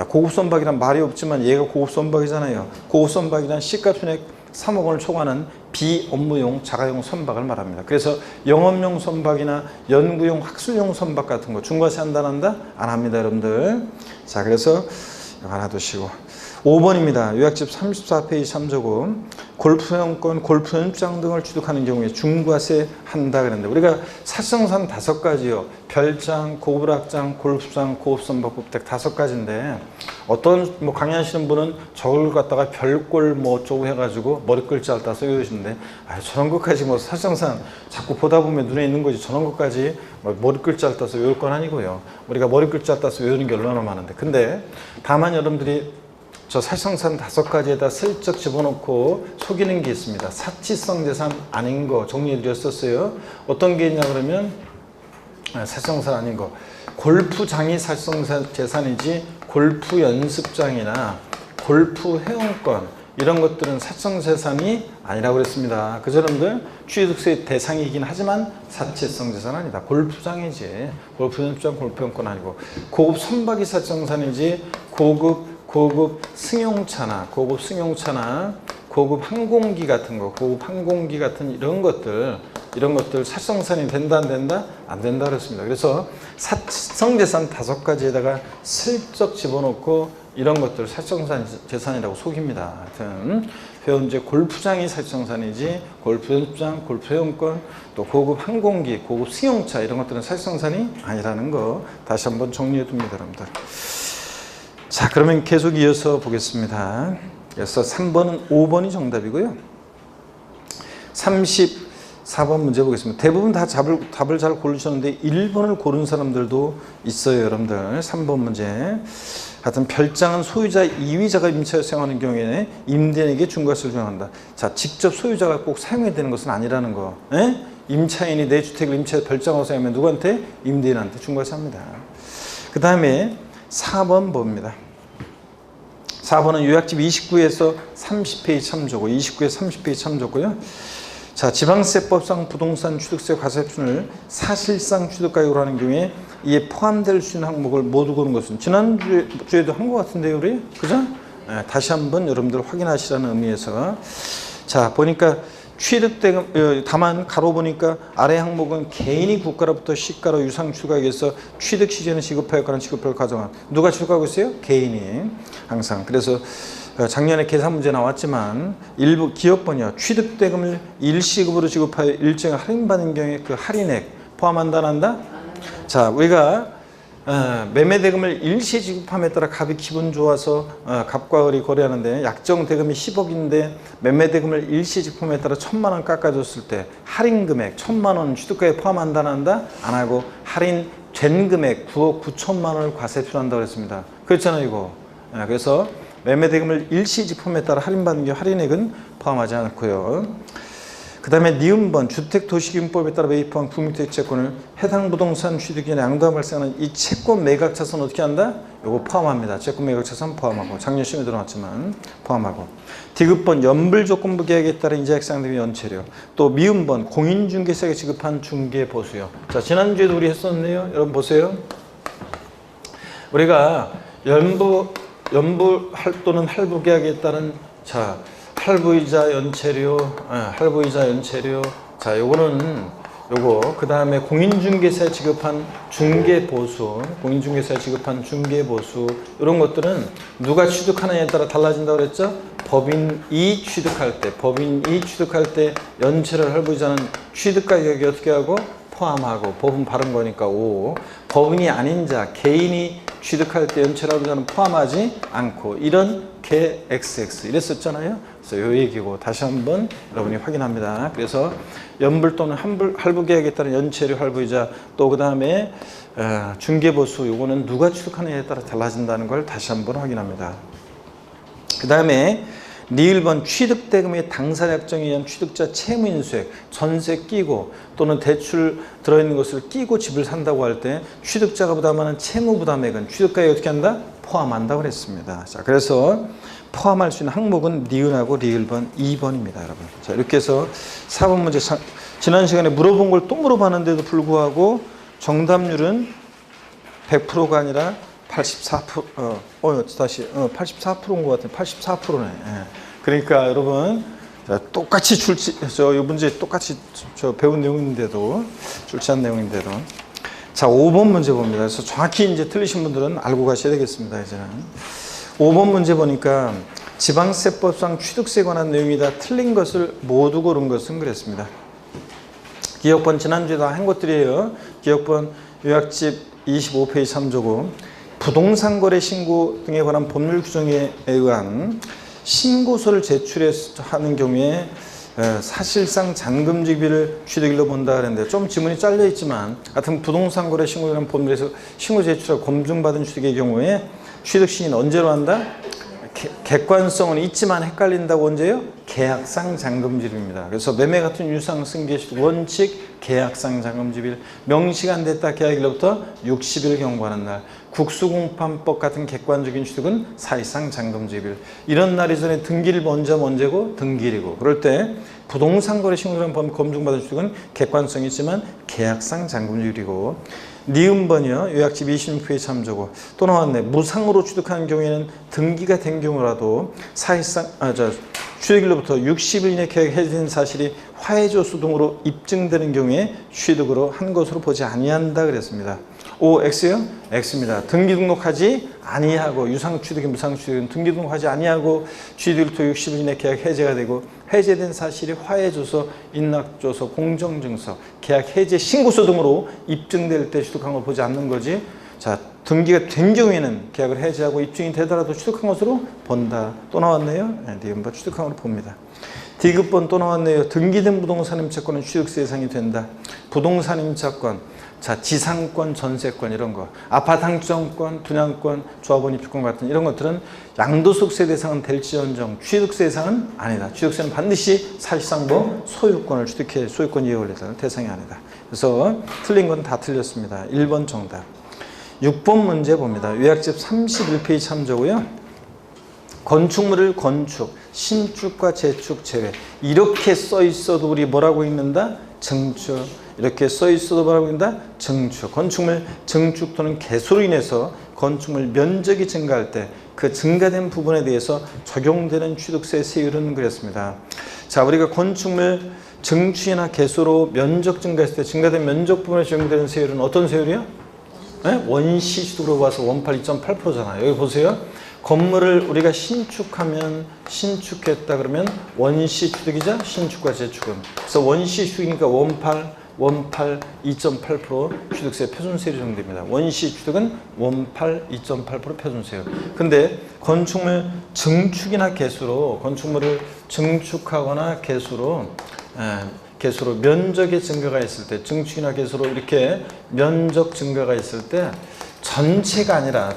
고급 선박이란 말이 없지만 얘가 고급 선박이잖아요. 고급 선박이란 시가 순액 3억 원을 초과하는 비업무용 자가용 선박을 말합니다. 그래서 영업용 선박이나 연구용 학술용 선박 같은 거 중과세 한다 안 한다? 안 합니다. 여러분들. 자, 그래서 이거 하나 두시고 5번입니다. 요약집 34페이지 참조고 골프회원권, 골프연장 등을 취득하는 경우에 중과세 한다 그랬는데 우리가 사실상 5가지요. 별장, 고불악장, 골프장, 고급선박법택 5가지인데 어떤 강의하시는 분은 저걸 갖다가 별꼴 뭐 어쩌고 해가지고 머리글자 따서 외우시는데 저런 것까지 뭐 사실상 자꾸 보다 보면 눈에 있는 거지 저런 것까지 머리글자 따서 외울 건 아니고요. 우리가 머리글자 따서 외우는 게 얼마나 많은데 근데 다만 여러분들이 저 사실상 5가지에다 슬쩍 집어넣고 속이는 게 있습니다. 사치성 재산 아닌 거 정리해 드렸었어요. 어떤 게 있냐 그러면 사치성 아닌 거 골프장이 사치성 재산이지 골프 연습장이나 골프 회원권 이런 것들은 사치성 재산이 아니라고 그랬습니다. 그 사람들 취득세 대상이긴 하지만 사치성 재산 아니다. 골프장이지 골프 연습장 골프 회원권 아니고 고급 선박이 사치성 재산이지 고급 승용차나 고급 항공기 같은 거, 고급 항공기 같은 이런 것들 사치성산이 된다 안 된다? 안 된다 그랬습니다. 그래서 사치성재산 5가지에다가 슬쩍 집어넣고 이런 것들 사치성재산이라고 속입니다. 하여튼 회원제 골프장이 사치성산이지 골프 연습장, 골프 회원권, 또 고급 항공기, 고급 승용차 이런 것들은 사치성산이 아니라는 거 다시 한번 정리해 둡니다, 여러분들. 자, 그러면 계속 이어서 보겠습니다. 그래서 3번은 5번이 정답이고요. 34번 문제 보겠습니다. 대부분 다 답을 잘 고르셨는데 1번을 고른 사람들도 있어요, 여러분들. 3번 문제. 하여튼 별장은 소유자 2위자가 임차에 사용하는 경우에 임대인에게 중과세를 적용한다. 자, 직접 소유자가 꼭 사용해야 되는 것은 아니라는 거. 임차인이 내 주택을 임차에 별장으로 사용하면 누구한테? 임대인한테 중과세 합니다. 그 다음에 4번 봅니다. 4번은 요약집 29에서 30페이지 참조고 29에서 30페이지 참조고요. 자, 지방세법상 부동산 취득세 과세표준을 사실상 취득가액으로 하는 경우에 이에 포함될 수 있는 항목을 모두 고른 것은 지난주에도 한 것 같은데요, 우리? 그죠? 다시 한번 여러분들 확인하시라는 의미에서 자, 보니까 취득대금 다만 가로 보니까 아래 항목은 개인이 국가로부터 시가로 유상 취득하기위해서 취득 시제는 지급하였거나 지급을 가정한 누가 취득하고 있어요? 개인이 항상. 그래서 작년에 계산 문제 나왔지만 일부 기업번이요 취득대금을 일시급으로 지급하여 일정을 할인받는 경우에 그 할인액 포함한다 안 한다? 자, 우리가 매매대금을 일시에 지급함에 따라 갑이 기분 좋아서 갑과 을이 거래하는데 약정 대금이 10억인데 매매대금을 일시에 지급함에 따라 1,000만 원 깎아줬을 때 할인금액 1,000만 원 취득가에 포함한다 안 한다? 안 하고 할인된 금액 9억 9천만 원을 과세표한다고 그랬습니다. 그렇잖아요, 이거. 그래서 매매대금을 일시 지급함에 따라 할인받는 경우 할인액은 포함하지 않고요. 그 다음에 니은번 주택도시기금법에 따라 매입한 국민택지채권을 해당 부동산 취득인의 양도가 발생하는 이 채권 매각차손 어떻게 한다? 요거 포함합니다. 채권 매각차손 포함하고 작년 시험에 들어왔지만 포함하고 디귿번 연불조건부 계약에 따라 인자액상 등의 연체료 또 미음번 공인중개사에게 지급한 중개보수요. 자, 지난주에도 우리 했었네요. 여러분 보세요. 우리가 연부 또는 할부 계약에 따른 자 할부이자 연체료, 자, 요거는 요거 그 다음에 공인중개사에 지급한 중개보수, 이런 것들은 누가 취득하느냐에 따라 달라진다고 그랬죠? 법인이 취득할 때 연체를 할부이자는 취득가격이 어떻게 하고 포함하고 법은 바른 거니까 5. 법인이 아닌 자, 개인이 취득할 때 연체를 할부자는 포함하지 않고 이런 개 XX 이랬었잖아요. 그래서 요 얘기고 다시 한번 여러분이 확인합니다. 그래서 연불 또는 할부 계약에 따른 연체료 할부이자 또 그 다음에 중개보수 요거는 누가 취득하느냐에 따라 달라진다는 걸 다시 한번 확인합니다. 그 다음에 니을번 취득대금의 당사자 약정에 의한 취득자 채무인수액, 전세 끼고 또는 대출 들어있는 것을 끼고 집을 산다고 할 때 취득자가 부담하는 채무 부담액은 취득가에 어떻게 한다? 포함한다고 그랬습니다. 자, 그래서 포함할 수 있는 항목은 니을하고 리을번 2번입니다, 여러분. 자, 이렇게 해서 4번 문제 지난 시간에 물어본 걸 또 물어봤는데도 불구하고 정답률은 100%가 아니라 84%, 84%인 것 같아요. 84%네. 예. 그러니까 여러분, 자, 똑같이 이 문제 똑같이 배운 내용인데도, 출제한 내용인데도. 자, 5번 문제 봅니다. 그래서 정확히 이제 틀리신 분들은 알고 가셔야 되겠습니다, 이제는. 5번 문제 보니까 지방세법상 취득세에 관한 내용이 다 틀린 것을 모두 고른 것은 그랬습니다. 기억번 지난주에 다 한 것들이에요. 기억번 요약집 25페이지 참조고 부동산 거래 신고 등에 관한 법률 규정에 의한 신고서를 제출하는 경우에 사실상 잔금지비를 취득일로 본다 그랬는데 좀 지문이 잘려 있지만 하여튼 부동산 거래 신고에 관한 법률에서 신고 제출하고 검증받은 취득의 경우에 취득 시기는 언제로 한다? 객관성은 있지만 헷갈린다고 언제요? 계약상 잔금지비입니다. 그래서 매매 같은 유상 승계 취득 원칙 계약상 잔금지비를 명시가 안 됐다 계약일로부터 60일 경과하는 날 국수공판법 같은 객관적인 취득은 사실상 잔금지비를 이런 날 이전에 등기일 먼저 언제고? 등기일이고 그럴 때 부동산 거래 신고라는 법 검증받은 취득은 객관성이 있지만 계약상 잔금지비이고 니은번이요. 요약집 26페이지 참조고 또 나왔네. 무상으로 취득하는 경우에는 등기가 된 경우라도 사실상 취득일로부터 60일 이내 계약 해지된 사실이 화해조서 등으로 입증되는 경우에 취득으로 한 것으로 보지 아니한다 그랬습니다. O, X요? X입니다. 등기 등록하지 아니하고 유상 취득이 무상 취득은 등기 등록하지 아니하고 취득일부터 60일 이내 계약 해제가 되고 해제된 사실이 화해조서, 인락조서, 공정증서, 계약 해제 신고서 등으로 입증될 때 취득한 걸 보지 않는 거지. 자, 등기가 된 경우에는 계약을 해제하고 입증이 되더라도 취득한 것으로 본다. 또 나왔네요. 네, 니은번 취득한 것으로 봅니다. D급번 또 나왔네요. 등기된 부동산 임차권은 취득세 대상이 된다. 부동산 임차권, 자, 지상권, 전세권 이런 거, 아파트 항정권, 분양권, 조합원 입주권 같은 이런 것들은 양도소득세 대상은 될지언정 취득세 대상은 아니다. 취득세는 반드시 사실상 소유권을 취득해 소유권 이해 원리자는 대상이 아니다. 그래서 틀린 건 다 틀렸습니다. 1번 정답. 6번 문제 봅니다. 요약집 31페이지 참조고요. 건축물을 건축, 신축과 재축 제외 이렇게 써 있어도 우리 뭐라고 읽는다? 증축. 이렇게 써 있어도 뭐라고 읽는다? 증축. 건축물 증축 또는 개소로 인해서 건축물 면적이 증가할 때 그 증가된 부분에 대해서 적용되는 취득세 세율은 그랬습니다. 자, 우리가 건축물 증축이나 개소로 면적 증가했을 때 증가된 면적 부분에 적용되는 세율은 어떤 세율이요? 네? 원시 취득으로 봐서 원팔 2.8%잖아요. 여기 보세요. 건물을 우리가 신축하면 신축했다 그러면 원시 취득이자 신축과 재축은. 그래서 원시 취득이니까 원팔 2.8% 취득세 표준세율이 적용됩니다. 원시 취득은 원팔 2.8% 표준세율. 근데 건축물 증축이나 개수로 건축물을 증축하거나 개수로 면적의 증가가 있을 때 증축이나 개수로 이렇게 면적 증가가 있을 때 전체가 아니라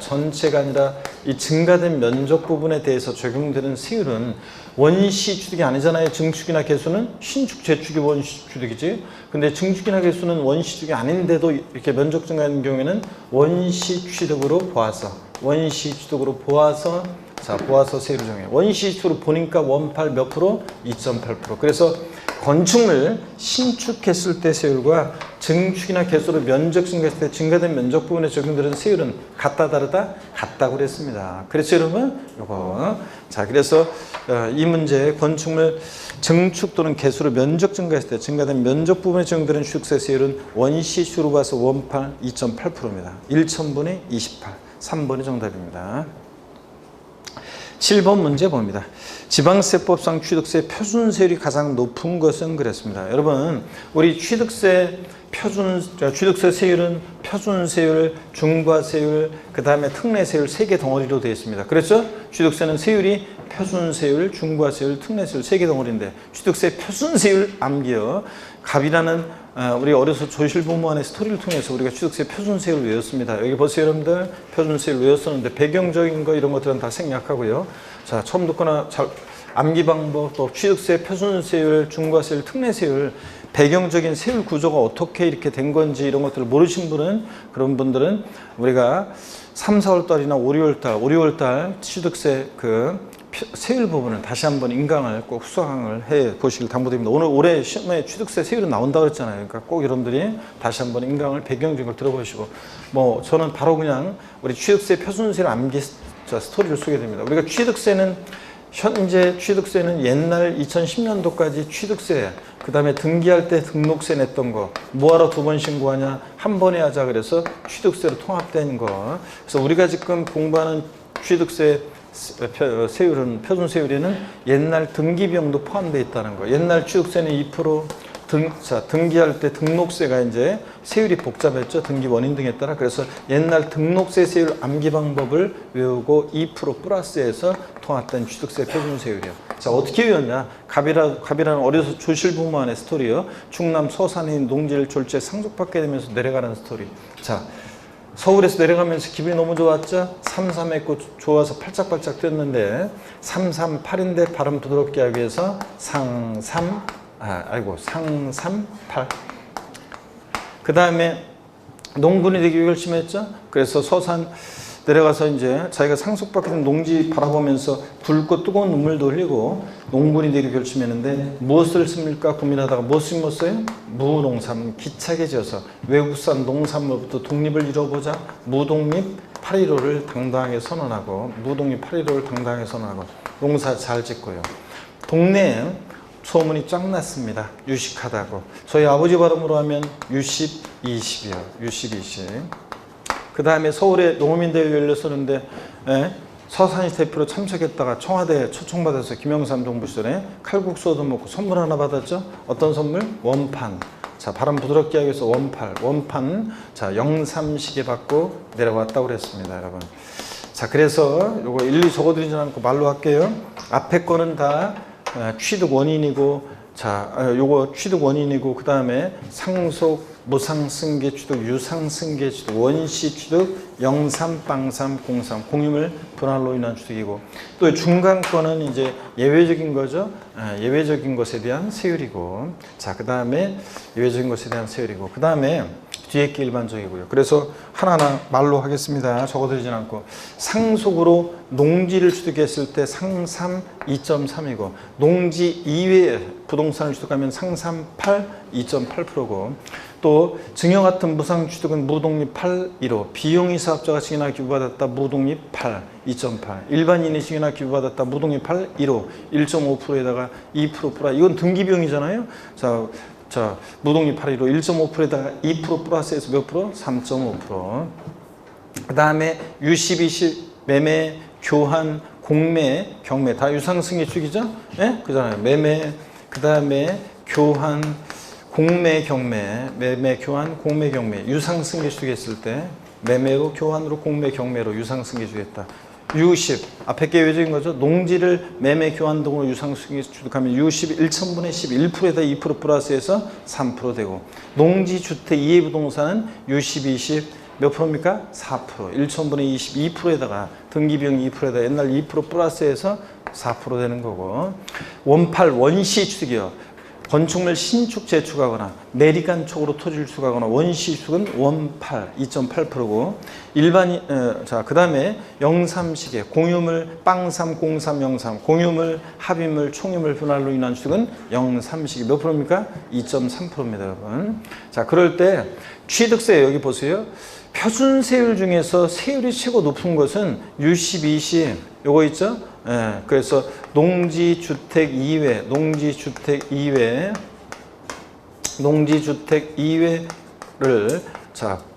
이 증가된 면적 부분에 대해서 적용되는 세율은 원시 취득이 아니잖아요. 증축이나 개수는 신축, 재축이 원시 취득이지. 근데 증축이나 개수는 원시 취득이 아닌데도 이렇게 면적 증가하는 경우에는 원시 취득으로 보아서 세율을 정해요. 원시 취득으로 보니까 원팔 몇 프로? 2.8%. 그래서 건축물 신축했을 때 세율과 증축이나 개수로 면적 증가했을 때 증가된 면적 부분에 적용되는 세율은 같다 다르다? 같다고 그랬습니다. 그래서 여러분 요거 자 그래서 이 문제 건축물 증축 또는 개수로 면적 증가했을 때 증가된 면적 부분에 적용되는 취득세 세율은 원시 취득으로 봐서 원팔 2.8%입니다. 1,000분의 28 3번이 정답입니다. 7번 문제 봅니다. 지방세법상 취득세 표준세율이 가장 높은 것은 그랬습니다. 여러분, 우리 취득세 세율은 표준세율, 중과세율, 그 다음에 특례세율 3개 덩어리로 되어 있습니다. 그렇죠? 취득세는 세율이 표준세율, 중과세율, 특례세율 3개 덩어리인데 취득세 표준세율 암기요. 갑이라는 우리 어려서 조실부무안의 스토리를 통해서 우리가 취득세 표준세율을 외웠습니다. 여기 보세요 여러분들 표준세율 외웠었는데 배경적인 거 이런 것들은 다 생략하고요. 자, 처음 듣거나 잘 암기 방법, 또 취득세, 표준세율, 중과세율, 특례세율, 배경적인 세율 구조가 어떻게 이렇게 된 건지 이런 것들을 모르신 분은, 그런 분들은 우리가 3, 4월 달이나 5, 6월 달 취득세 그 세율 부분을 다시 한번 인강을 꼭 수강을 해 보시길 당부드립니다. 오늘 올해 시험에 취득세 세율은 나온다 그랬잖아요. 그러니까 꼭 여러분들이 다시 한번 인강을 배경적인 걸 들어보시고, 뭐 저는 바로 그냥 우리 취득세 표준세를 암기 스토리를 소개드립니다. 우리가 취득세는 현재 취득세는 옛날 2010년도까지 취득세, 그 다음에 등기할 때 등록세 냈던 거 뭐하러 두 번 신고하냐, 한 번에 하자 그래서 취득세로 통합된 거. 그래서 우리가 지금 공부하는 취득세 세율은, 표준세율에는 옛날 등기비용도 포함되어 있다는 거. 옛날 취득세는 2%, 등기할 때 등록세가 이제 세율이 복잡했죠. 등기 원인 등에 따라. 그래서 옛날 등록세 세율 암기 방법을 외우고 2% 플러스해서 통합된 취득세 표준세율이요. 자, 어떻게 외웠냐? 갑이라는 어려서 조실부모안의 스토리요. 충남 서산인 농지를 졸지에 상속받게 되면서 내려가는 스토리. 자, 서울에서 내려가면서 기분이 너무 좋았죠? 33했고 좋아서 팔짝팔짝 뛰었는데 338인데 발음 부드럽게 하기 위해서 상삼팔. 그 다음에 농군이 되기 결심했죠? 그래서 서산 내려가서 이제 자기가 상속받게 된 농지 바라보면서 굵고 뜨거운 눈물도 흘리고 농군이 되기 결심했는데 무엇을 씁니까? 고민하다가 무엇을 심었어요? 무농삼, 기차게 지어서 외국산 농산물부터 독립을 이뤄보자. 무독립 8.15를 당당하게 선언하고, 무독립 8.15를 당당하게 선언하고 농사 잘 짓고요. 동네에 소문이 쫙 났습니다. 유식하다고. 저희 아버지 발음으로 하면 유십 20이요. 유십 20. 그 다음에 서울에 농어민대회 열렸었는데 서산시 대표로 참석했다가 청와대에 초청받아서 김영삼 정부 시절에 칼국수 얻어먹고 선물 하나 받았죠. 어떤 선물? 원판. 자, 발음 부드럽게 하기 위해서 원판. 자, 영삼시계 받고 내려왔다고 그랬습니다, 여러분. 자, 그래서 요거 일일이 적어드리지 않고 말로 할게요. 앞에 거는 다 취득 원인이고, 자, 요거 취득 원인이고, 그 다음에 상속, 무상승계 취득, 유상승계 취득, 원시 취득, 영삼, 빵삼, 공삼, 공유물 분할로 인한 취득이고, 또 중간 거는 이제 예외적인 거죠. 예외적인 것에 대한 세율이고, 자, 그 다음에 예외적인 것에 대한 세율이고, 그 다음에 뒤에 게 일반적이고요. 그래서 하나하나 말로 하겠습니다. 적어드리진 않고. 상속으로 농지를 취득했을 때 상삼 2.3이고, 농지 이외에 부동산을 취득하면 상삼 8, 2.8%고, 또 증여 같은 무상 취득은 무독립 8.15, 비용이 사업자가 증여나 기부받았다 무독립 8, 2.8, 일반인이 증여나 기부받았다 무독립 8.15, 1.5%에다가 2% 플러스, 이건 등기비용이잖아요. 자, 무독립 8.15, 1.5%에다가 2% 플러스해서 몇 프로? 3.5%. 그 다음에 유십, 20, 매매, 교환, 공매, 경매, 다 유상승계 축이죠? 예? 그잖아요. 매매, 그 다음에 교환, 공매, 경매, 매매, 교환, 공매, 경매, 유상승계 주겠을 때 매매로, 교환으로, 공매, 경매로 유상승계 주겠다. 유십, 앞에 게 외적인 거죠. 농지를 매매, 교환 등으로 유상승계 취득하면 유십 1,000분의 10, 1%에다 2% 플러스해서 3% 되고, 농지, 주택, 이해부동산은 유십, 20, 몇 프로입니까? 4%, 1,000분의 20, 2%에다가 등기비용 2%에다 옛날 2% 플러스해서 4% 되는 거고, 원팔, 원시 취득이요. 건축물 신축 재축하거나 내리간 촉으로 토지를 취득하거나 원시 취득은 원팔 2.8%고, 일반인 자, 그다음에 영삼시계 공유물 빵삼 공삼 영삼, 공유물 합의물 총유물 분할로 인한 취득은 영삼시계 몇 프로입니까? 2.3%입니다, 여러분. 자, 그럴 때 취득세 여기 보세요. 표준세율 중에서 세율이 최고 높은 것은 유십, 20 요거 있죠? 예, 그래서 농지주택 이외, 농지주택 이외를,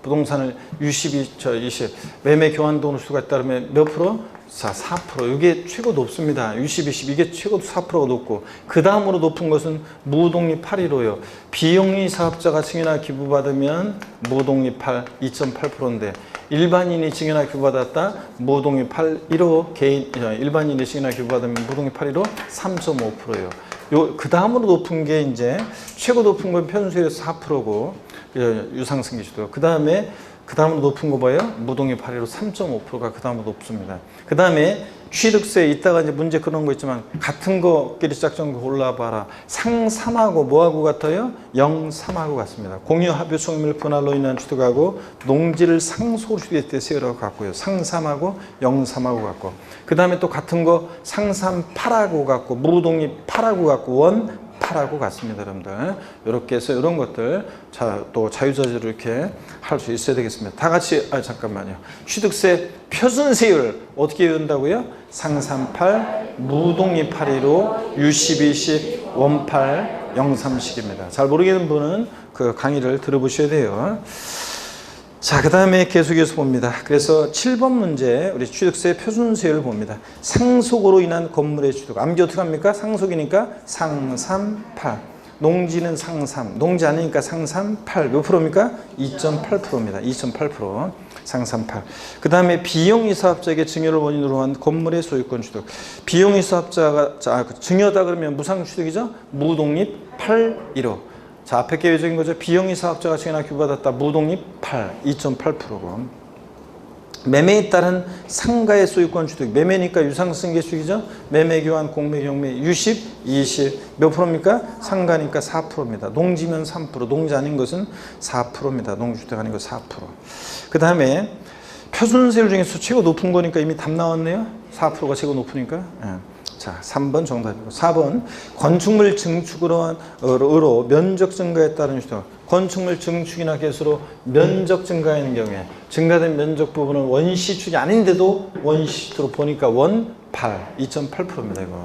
부동산을 유십, 20 매매 교환 등으로 수가 따르면 몇 프로? 자, 4%. 이게 최고 높습니다. 유십, 20 이게 최고 4%가 높고, 그 다음으로 높은 것은 무독립 8.15요. 비영리 사업자가 증여나 기부받으면 무독립 8, 2.8%인데 일반인이 증여나 기부받았다 무독립 8.15, 개인 일반인이 증여나 기부받으면 무독립 8.15 3.5%예요. 그 다음으로 높은 게 이제 최고 높은 건 표준세율에서 4%고 유상승계 주도. 그 다음에 그 다음으로 높은 거 뭐예요? 무독립 8위로 3.5%가 그 다음으로 높습니다. 그 다음에 취득세 이따가 이제 문제 그런 거 있지만 같은 거끼리 짝퉁 골라봐라. 상삼하고 뭐하고 같아요? 0,3하고 같습니다. 공유 합유 총밀 분할로 인한 취득하고 농지를 상속으로 취득할 때 세율하고 같고요. 상삼하고 0,3하고 같고 그 다음에 또 같은 거 상삼 8하고 같고 무독립 8하고 같고 원 8하고 같습니다, 여러분들. 이렇게 해서 이런 것들 또 자유자재로 이렇게 할 수 있어야 되겠습니다. 다 같이 잠깐만요. 취득세 표준세율 어떻게 외운다고요? 상삼 8, 무독립 8위로 U12, 10, 원 8, 0,3식입니다. 잘 모르겠는 분은 그 강의를 들어보셔야 돼요. 자, 그 다음에 계속해서 봅니다. 그래서 7번 문제 우리 취득세 표준세율을 봅니다. 상속으로 인한 건물의 취득. 암기 어떻게 합니까? 상속이니까 상삼 8. 농지는 상삼. 농지 아니니까 상삼 8. 몇 프로입니까? 2.8%입니다. 2.8%. 상삼 8. 그 다음에 비용이 사업자에게 증여를 원인으로 한 건물의 소유권 취득. 비용이 사업자가 증여다 그러면 무상취득이죠? 무독립 8, 1호. 자, 앞에 계획적인 거죠. 비용이 사업자가 증여나 규부받았다. 무독립 8, 2.8%고. 매매에 따른 상가의 소유권 취득. 매매니까 유상승계수익이죠. 매매 교환, 공매, 경매, 유십, 20. 몇 프로입니까? 상가니까 4%입니다. 농지면 3%, 농지 아닌 것은 4%입니다. 농지주택 아닌 거 4%. 그 다음에 표준세율 중에서 최고 높은 거니까 이미 답 나왔네요. 4%가 최고 높으니까. 예. 자, 3번 정답이고 4번 건축물 증축으로 면적 증가에 따른 취득. 건축물 증축이나 개수로 면적 증가하는 경우에 증가된 면적 부분은 원시축이 아닌데도 원시축으로 보니까 원 8, 2.8%입니다. 이건.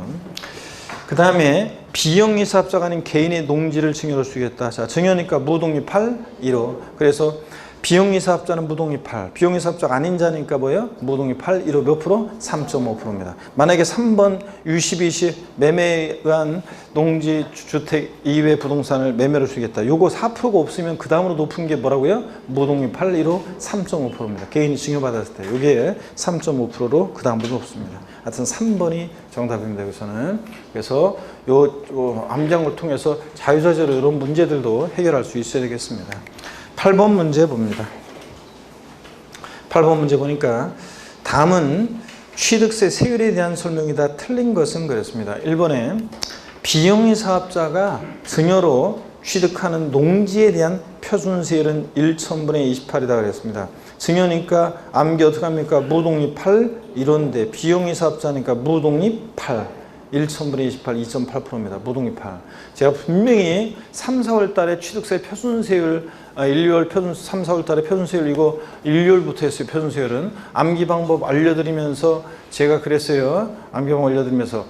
그 다음에 비영리 사업자가 아닌 개인의 농지를 증여로 주겠다. 자, 증여니까 무독립 8, 1호. 그래서 비영리 사업자는 무독립 8, 비영리 사업자가 아닌 자니까 뭐예요? 무독립 8, 1호 몇 프로? 3.5%입니다. 만약에 3번 U12, 10 매매에 의한 농지 주택 이외 부동산을 매매로 주겠다. 요거 4%가 없으면 그 다음으로 높은 게 뭐라고요? 무독립 8, 1호 3.5%입니다. 개인이 증여받았을 때 요게 3.5%로 그 다음으로 높습니다. 하여튼 3번이 정답입니다. 여기서는. 그래서 요 암장을 통해서 자유자재로 이런 문제들도 해결할 수 있어야 되겠습니다. 8번 문제 봅니다. 8번 문제 보니까 다음은 취득세 세율에 대한 설명이 다 틀린 것은 그렇습니다. 1번에 비영리 사업자가 증여로 취득하는 농지에 대한 표준세율은 1,000분의 28이다 그랬습니다. 증여니까 암기 어떻게 합니까? 무독립 8, 1호인데 비영리 사업자니까 무독립 8. 1,000분의 28, 2.8%입니다. 무독립 8. 제가 분명히 3, 4월 달에 취득세 표준세율 1, 2월 3, 4월 달에 표준세율 이거 1, 2월부터 했어요. 표준세율은. 암기 방법 알려드리면서 제가 그랬어요. 암기 방법 알려드리면서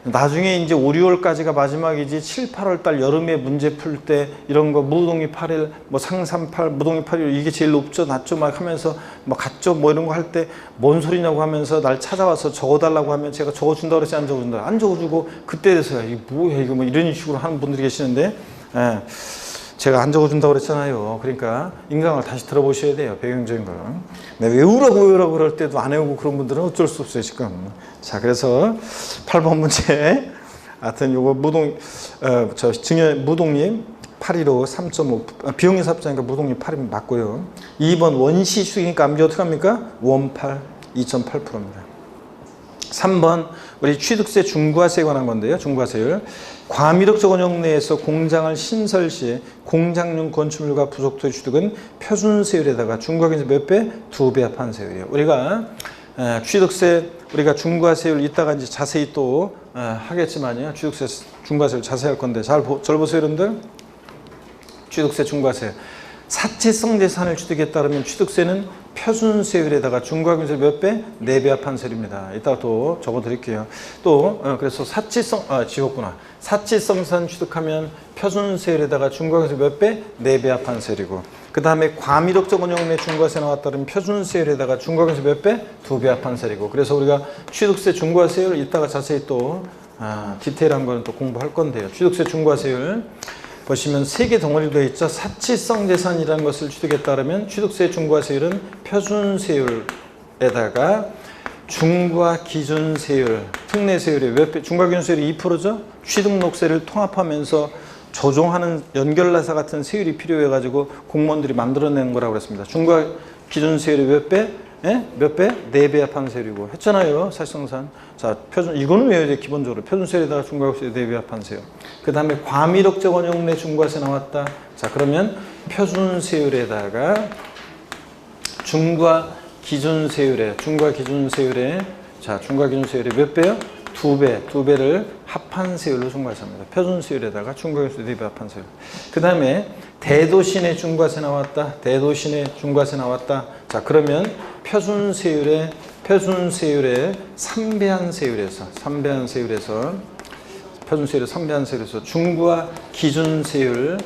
나중에 이제 5, 6월까지가 마지막이지 7, 8월 달 여름에 문제 풀 때 이런 거 무독립 8일 뭐 상삼 8, 무독립 8일 이게 제일 높죠 낮죠 막 하면서 뭐 같죠 뭐 이런 거 할 때 뭔 소리냐고 하면서 날 찾아와서 적어달라고 하면 제가 적어준다고 그랬지 안 적어준다 안 적어주고 그때 돼서야 이게 뭐야 이거 뭐 이런 식으로 하는 분들이 계시는데 예. 제가 안 적어준다고 그랬잖아요. 그러니까 인강을 다시 들어보셔야 돼요. 배경적인 걸. 네, 외우라고 그럴 때도 안 외우고 그런 분들은 어쩔 수 없어요, 지금. 자, 그래서 8번 문제. 하여튼 요거 무독립 8.15 3.5 비용이 사업자니까 무독립 8이면 맞고요. 2번 원시축이니까 암기 어떻게 합니까? 원 8, 2.8%입니다. 3번 우리 취득세 중과세에 관한 건데요. 중과세율. 과미력적 원형 내에서 공장을 신설 시 공장용 건축물과 부속토의 취득은 표준세율에다가 중과세율 몇 배? 2배 합한 세율이에요. 우리가 취득세 우리가 중과세율 이따가 이제 자세히 또 하겠지만요. 취득세 중과세율 자세히 할 건데 잘 보세요, 여러분들. 취득세 중과세. 사치성 재산을 취득에 따르면 취득세는 표준세율에다가 중과세율 몇 배? 4배 합한 세율입니다. 이따가 또 적어 드릴게요. 또 그래서 지웠구나. 사치성산 취득하면 표준세율에다가 중과세율 몇 배? 4배 합한 세율이고 그 다음에 과미력적 원형 내 중과세 나왔다면 표준세율에다가 중과세율 몇 배? 2배 합한 세율이고 그래서 우리가 취득세 중과세율 이따가 자세히 또 디테일한 거는 또 공부할 건데요. 취득세 중과세율 보시면 3개 덩어리로 되어 있죠. 사치성 재산이라는 것을 취득에 따르면 취득세 중과세율은 표준세율에다가 중과기준세율, 특례세율이 몇 배? 중과기준세율이 2%죠. 취득록세를 통합하면서 조종하는 연결나사 같은 세율이 필요해가지고 공무원들이 만들어낸 거라고 그랬습니다. 중과 기준 세율이 몇 배? 예? 몇 배? 4배 합한 세율이고 했잖아요. 사실상. 자, 표준 이거는 외워야 돼. 기본적으로 표준 세율에다가 중과 세율 4배 합한 세율. 그 다음에 과미력적 원용 내 중과세 나왔다. 자, 그러면 표준 세율에다가 중과 기준 세율에 자, 중과 기준 세율이 몇 배요? 2배, 2배를 합한 세율로 중과세합니다. 표준 세율에다가 중과 기준 세율 4배 합한 세율. 그 다음에 대도시 내 중과세 나왔다. 대도시 내 중과세 나왔다. 자, 그러면 표준 세율에 3배한 세율에서 표준 세율의 3배한 세율에서 중과 기준 세율의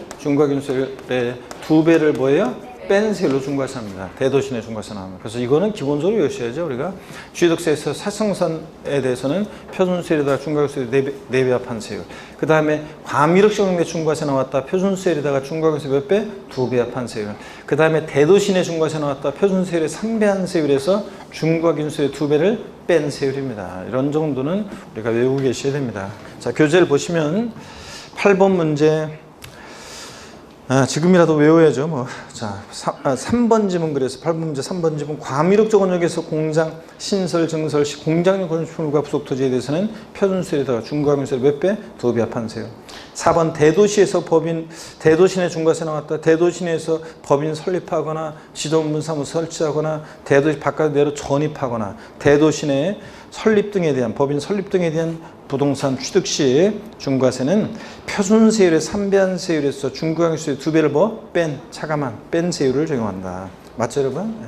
2배를 뭐예요? 뺀 세율로 중과세합니다. 대도시 내 중과세 나옵니다. 그래서 이거는 기본적으로 외우셔야죠. 우리가 취득세에서 사실상에 대해서는 표준 세율에다가 중과 기준 세율 4배 합한 세율. 그 다음에 과미력적 내 중과세 나왔다. 표준 세율에다가 중과 기준 세율 몇 배? 2배 합한 세율. 그 다음에 대도시 내 중과세 나왔다. 표준 세율의 3배한 세율에서 중과 기준 세율 2배를 뺀 세율입니다. 이런 정도는 우리가 외우고 계셔야 됩니다. 자, 교재를 보시면 8번 문제. 지금이라도 외워야죠. 뭐. 자, 3번 지문 그래서 8번 문제 3번 지문 과미력적 원역에서 공장 신설 증설 시 공장용 건축물과 부속 토지에 대해서는 표준세율에다가 중과기준세율 몇 배? 2배 합한 세율. 4번 대도시에서 대도시 내 중과세 나왔다. 대도시 내에서 법인 설립하거나 지도문사무 설치하거나 대도시 바깥 내로 전입하거나 대도시 내 설립 등에 대한 법인 설립 등에 대한 부동산 취득 시 중과세는 표준 세율의 3배한 세율에서 중과기준세율 2배를 뺀 세율을 적용한다. 맞죠, 여러분? 네.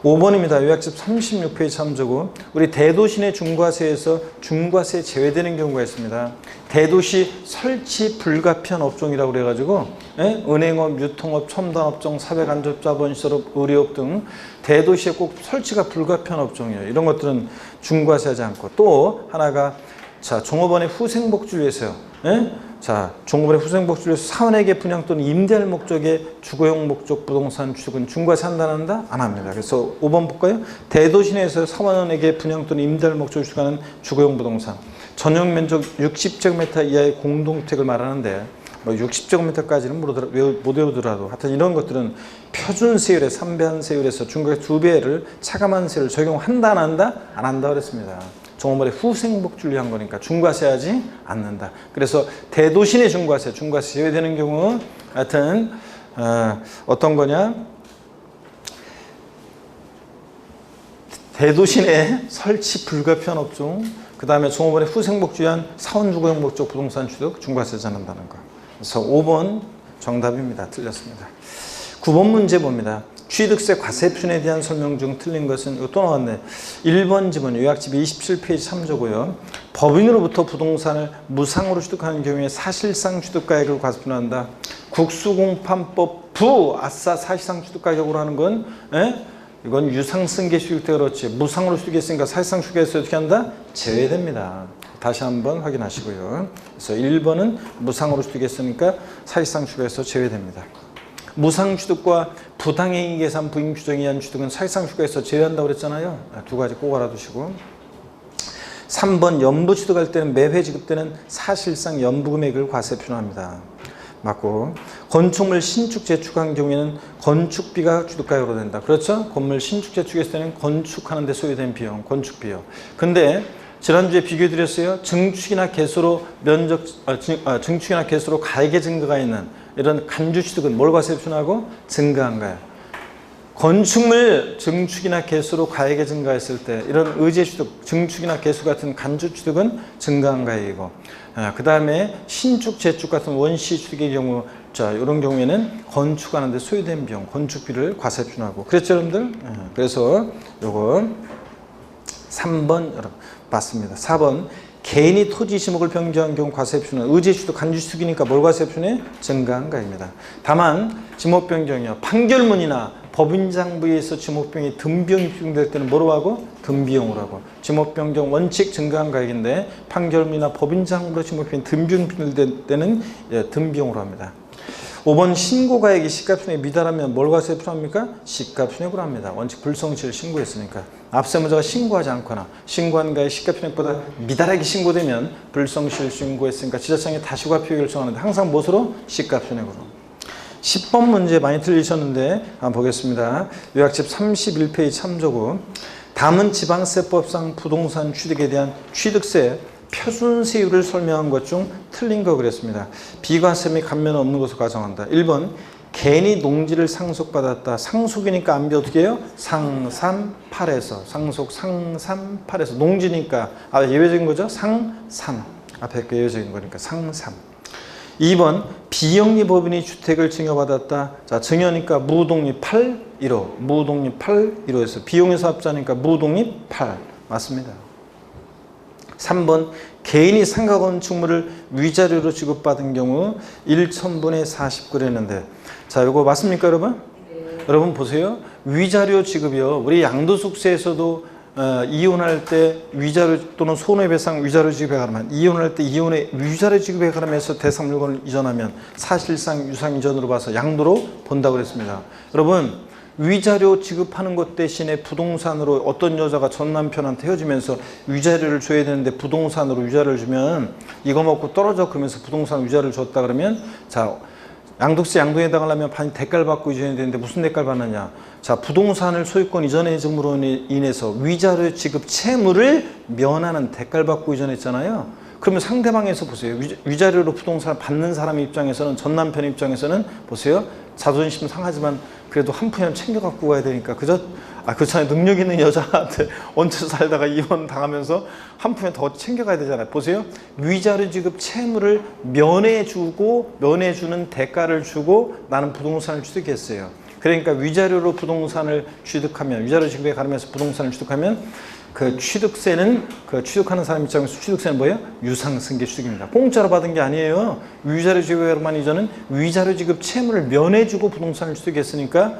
5번입니다. 요약집 36페이지 참조고 우리 대도시 내 중과세에서 중과세 제외되는 경우가 있습니다. 대도시 설치 불가피한 업종이라고 그래가지고 은행업, 유통업, 첨단업종, 사회간접자본시설업, 의료업 등 대도시에 꼭 설치가 불가피한 업종이에요. 이런 것들은 중과세하지 않고 또 하나가 자, 종업원의 후생복지를 위해서요. 자, 종업원의 후생복지를 위해서 사원에게 분양 또는 임대할 목적의 주거용 목적 부동산 취득은 중과세 한다 안 한다? 안 합니다. 그래서 5번 볼까요? 대도시 내에서 사원에게 분양 또는 임대할 목적을 취득하는 주거용 부동산 전용 면적 60제곱미터 이하의 공동주택을 말하는데 뭐 60제곱미터까지는 못 외우더라도 하여튼 이런 것들은 표준 세율의 3배한 세율에서 중과세 2배를 차감한 세율을 적용한다 안 한다? 안 한다 그랬습니다. 종업원의 후생복지를 위한 거니까 중과세하지 않는다. 그래시 대도시 내 중과세 제외되는 경우 하여튼 어떤 거냐? 대도시 내 설치 불가피한 업종, 그 다음에 종업원의 후생복지 위한 사원주거용 목적 부동산 취득 중과세하지 않는다는 거. 그래서 5번 정답입니다. 틀렸습니다. 9번 문제 봅니다. 취득세 과세표준에 대한 설명 중 틀린 것은 이거 또 나왔네. 1번 지문 요약집 27페이지 참조고요. 법인으로부터 부동산을 무상으로 취득하는 경우에 사실상 취득가액을 과세표준한다. 국수공판법 아싸 사실상 취득가격으로 하는 건 이건 유상승계취득 때 그렇지. 무상으로 취득했으니까 사실상 취득해서 어떻게 한다? 제외됩니다. 다시 한번 확인하시고요. 그래서 1번은 무상으로 취득했으니까 사실상 취득해서 제외됩니다. 무상 취득과 부당행위 계산 부임 규정에 의한 취득은 사실상 취득에서 제외한다고 그랬잖아요. 두 가지 꼭 알아두시고. 3번 연부 취득할 때는 매회 지급되는 사실상 연부 금액을 과세 표준합니다. 맞고. 건축물 신축 재축한 경우에는 건축비가 취득가액으로 된다. 그렇죠? 건물 신축 재축했을 때는 건축하는 데 소요된 비용, 건축비요. 근데 지난주에 비교해 드렸어요. 증축이나 개수로 증축이나 개수로 가액의 증가가 있는 이런 간주 취득은 뭘 과세 표준하고? 증가한가요? 건축물 증축이나 개수로 가액의 증가했을 때 이런 의제 취득, 증축이나 개수 같은 간주 취득은 증가한 가액이고, 그 다음에 신축, 재축 같은 원시 취득의 경우, 자 이런 경우에는 건축하는데 소요된 비용, 건축비를 과세 표준하고. 그랬죠, 여러분들? 그래서 요거 3번 여러분 맞습니다. 4번 개인이 토지 지목을 변경한 경우 과세 표준은 의제 취득, 간주 취득이니까 뭘 과세 표준해? 증가한 가입니다. 다만 지목 변경이요. 판결문이나 법인장부에서 지목 변경이 등비용이 필요될 때는 뭐로 하고? 등비용으로 하고. 지목 변경 원칙 증가한 가액인데 판결문이나 법인장부로 지목 변경이 등비용이 필요될 때는 등비용으로 합니다. 5번 신고가액이 시가총액에 미달하면 뭘 과세에 필요합니까? 시가총액으로 합니다. 원칙 불성실을 신고했으니까. 앞세무자가 신고하지 않거나 신고한 가액 시가총액보다 미달하게 신고되면 불성실 신고했으니까 지자청이 다시 과표 결정하는데 항상 무엇으로? 시가총액으로. 10번 문제 많이 틀리셨는데 한번 보겠습니다. 요약집 31페이지 참조고 다음은 지방세법상 부동산 취득에 대한 취득세 표준세율을 설명한 것 중 틀린 거 그랬습니다. 비과세 및 감면 없는 것으로 가정한다. 1번 개인이 농지를 상속받았다. 상속이니까 암비 어떻게 해요? 상삼팔에서 상속 상삼팔에서 농지니까 예외적인 거죠? 상삼 앞에 그 예외적인 거니까 상삼. 2번 비영리법인이 주택을 증여받았다. 자, 증여니까 무독립 8, 1호 무독립 8, 1호에서 비용의 사업자니까 무독립 8 맞습니다. 3번 개인이 상가건축물을 위자료로 지급받은 경우 1천분의 40 그랬는데 자 이거 맞습니까 여러분? 네. 여러분 보세요. 위자료 지급이요. 우리 양도소득세에서도 이혼할 때 위자료 또는 손해배상 위자료 지급에 관하면 이혼할 때 이혼의 위자료 지급에 관하면서 대상 물건을 이전하면 사실상 유상 이전으로 봐서 양도로 본다고 그랬습니다. 여러분 위자료 지급하는 것 대신에 부동산으로 어떤 여자가 전 남편한테 헤어지면서 위자료를 줘야 되는데 부동산으로 위자료를 주면 이거 먹고 떨어져 그러면서 부동산 위자료를 줬다 그러면 자 양도세 양도에 해당하려면 반이 대가를 받고 이전해야 되는데 무슨 대가를 받느냐 자 부동산을 소유권 이전의 점으로 인해서 위자료 지급 채무를 면하는 대가를 받고 이전했잖아요. 그러면 상대방에서 보세요. 위자료로 부동산을 받는 사람 입장에서는 전 남편 입장에서는 보세요. 자존심 상하지만 그래도 한 푼이라도 챙겨 갖고 가야 되니까 그렇잖아요. 능력 있는 여자한테 얹혀 살다가 이혼 당하면서 한 푼이 더 챙겨가야 되잖아요. 보세요. 위자료 지급 채무를 면해주는 대가를 주고 나는 부동산을 취득했어요. 그러니까 위자료로 부동산을 취득하면 위자료 지급에 가르면서 부동산을 취득하면 그 취득세는 그 취득하는 사람 입장에서 취득세는 뭐예요? 유상승계 취득입니다. 공짜로 받은 게 아니에요. 위자료 지급에만 이전은 위자료 지급 채무를 면해주고 부동산을 취득했으니까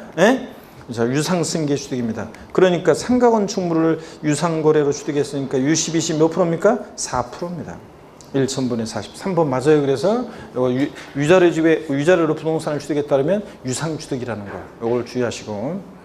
자, 유상승계 취득입니다. 그러니까 상가건축물을 유상거래로 취득했으니까 U12시 몇 프로입니까? 4%입니다. 1천분의 40. 3번 맞아요. 그래서 위자료로 부동산을 취득했다 그러면 유상취득이라는 거. 이걸 주의하시고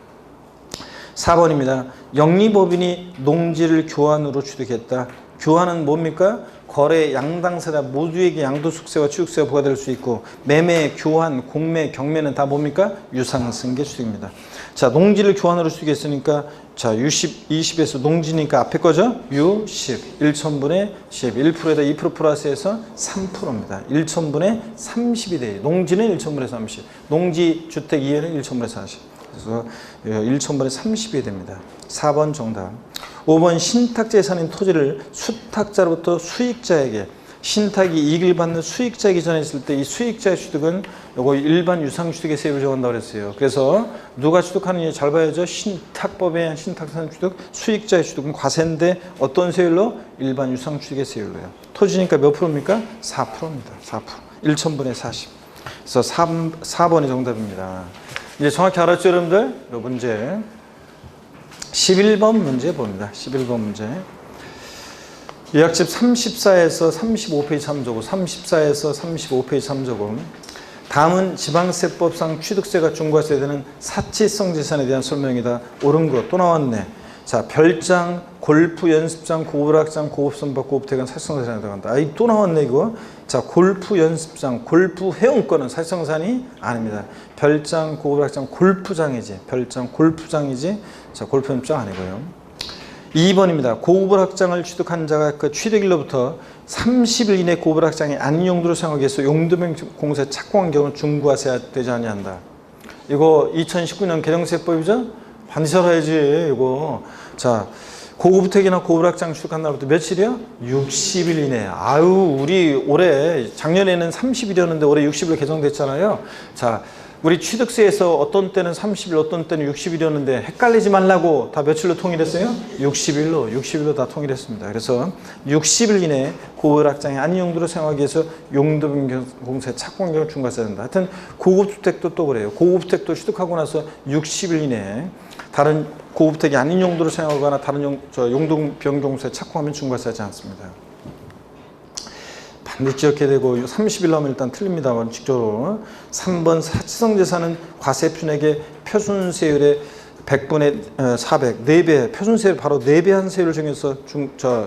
4번입니다. 영리법인이 농지를 교환으로 취득했다. 교환은 뭡니까? 거래 양당세다 모두에게 양도소득세와 취득세가 부과될 수 있고 매매, 교환, 공매, 경매는 다 뭡니까? 유상승계 취득입니다. 자, 농지를 교환으로 취득했으니까 자, U10, 20에서 농지니까 앞에 거죠? U10, 1천분의 10, 1%에다 2% 플러스해서 3%입니다. 1천분의 30이 돼요. 농지는 1천분의 30, 농지 주택 이해는 1천분의 40. 그래서 1천분의 30이 됩니다. 4번 정답. 5번 신탁재산인 토지를 수탁자로부터 수익자에게 신탁이 이익을 받는 수익자에게 전했을 때 이 수익자의 취득은 요거 일반 유상취득의 세율을 정한다고 그랬어요. 그래서 누가 취득하느냐 잘 봐야죠. 신탁법에 의한 신탁재산 취득, 수익자의 취득은 과세인데 어떤 세율로? 일반 유상취득의 세율로요. 토지니까 몇 프로입니까? 4%입니다. 4%. 1천분의 40. 그래서 4번이 정답입니다. 이제 정확히 알았죠, 여러분들? 이 문제 11번 문제 봅니다. 11번 문제 요약집 34에서 35페이지 참조고 34에서 35페이지 참조고 다음은 지방세법상 취득세가 중과세되는 사치성 재산에 대한 설명이다. 옳은 거 또 나왔네. 자, 별장, 골프 연습장, 고불학장, 고급선박, 고급택은 사치성재산에 들어간다. 또 나왔네 이거. 자, 골프 연습장, 골프 회원권은 사치성산이 아닙니다. 별장, 고불학장, 골프장이지. 별장, 골프장이지. 자, 골프 연습장 아니고요. 2번입니다. 고불학장을 취득한 자가 그 취득일로부터 30일 이내 고불학장이 아닌 용도로 사용하기 위해서 용도명 공세 착공한 경우 중과세가 되지 아니한다. 이거 2019년 개정세법이죠? 반드시 알아야지 이거. 자, 고급택이나 고불학장 취득한 날부터 며칠이요? 60일 이내. 아유, 우리 올해 작년에는 30일이었는데 올해 60일 개정됐잖아요. 자, 우리 취득세에서 어떤 때는 30일, 어떤 때는 60일이었는데 헷갈리지 말라고 다 며칠로 통일했어요? 60일로 다 통일했습니다. 그래서 60일 이내 고불학장이 아닌 용도로 사용하기 위해서 용도변경 공세 착공 경우 중과세가 된다. 하여튼 고급주택도 또 그래요. 고급주택도 취득하고 나서 60일 이내에 다른 고급택이 아닌 용도로 사용하거나 다른 용도 변경세 착공하면 중과세하지 않습니다. 반드시 기억해야 되고 30일 나오면 일단 틀립니다. 원칙적으로. 3번 사치성재산은 과세표준액의 표준세율의 100분의 400, 4배, 표준세율 바로 4배 한 세율을 정해서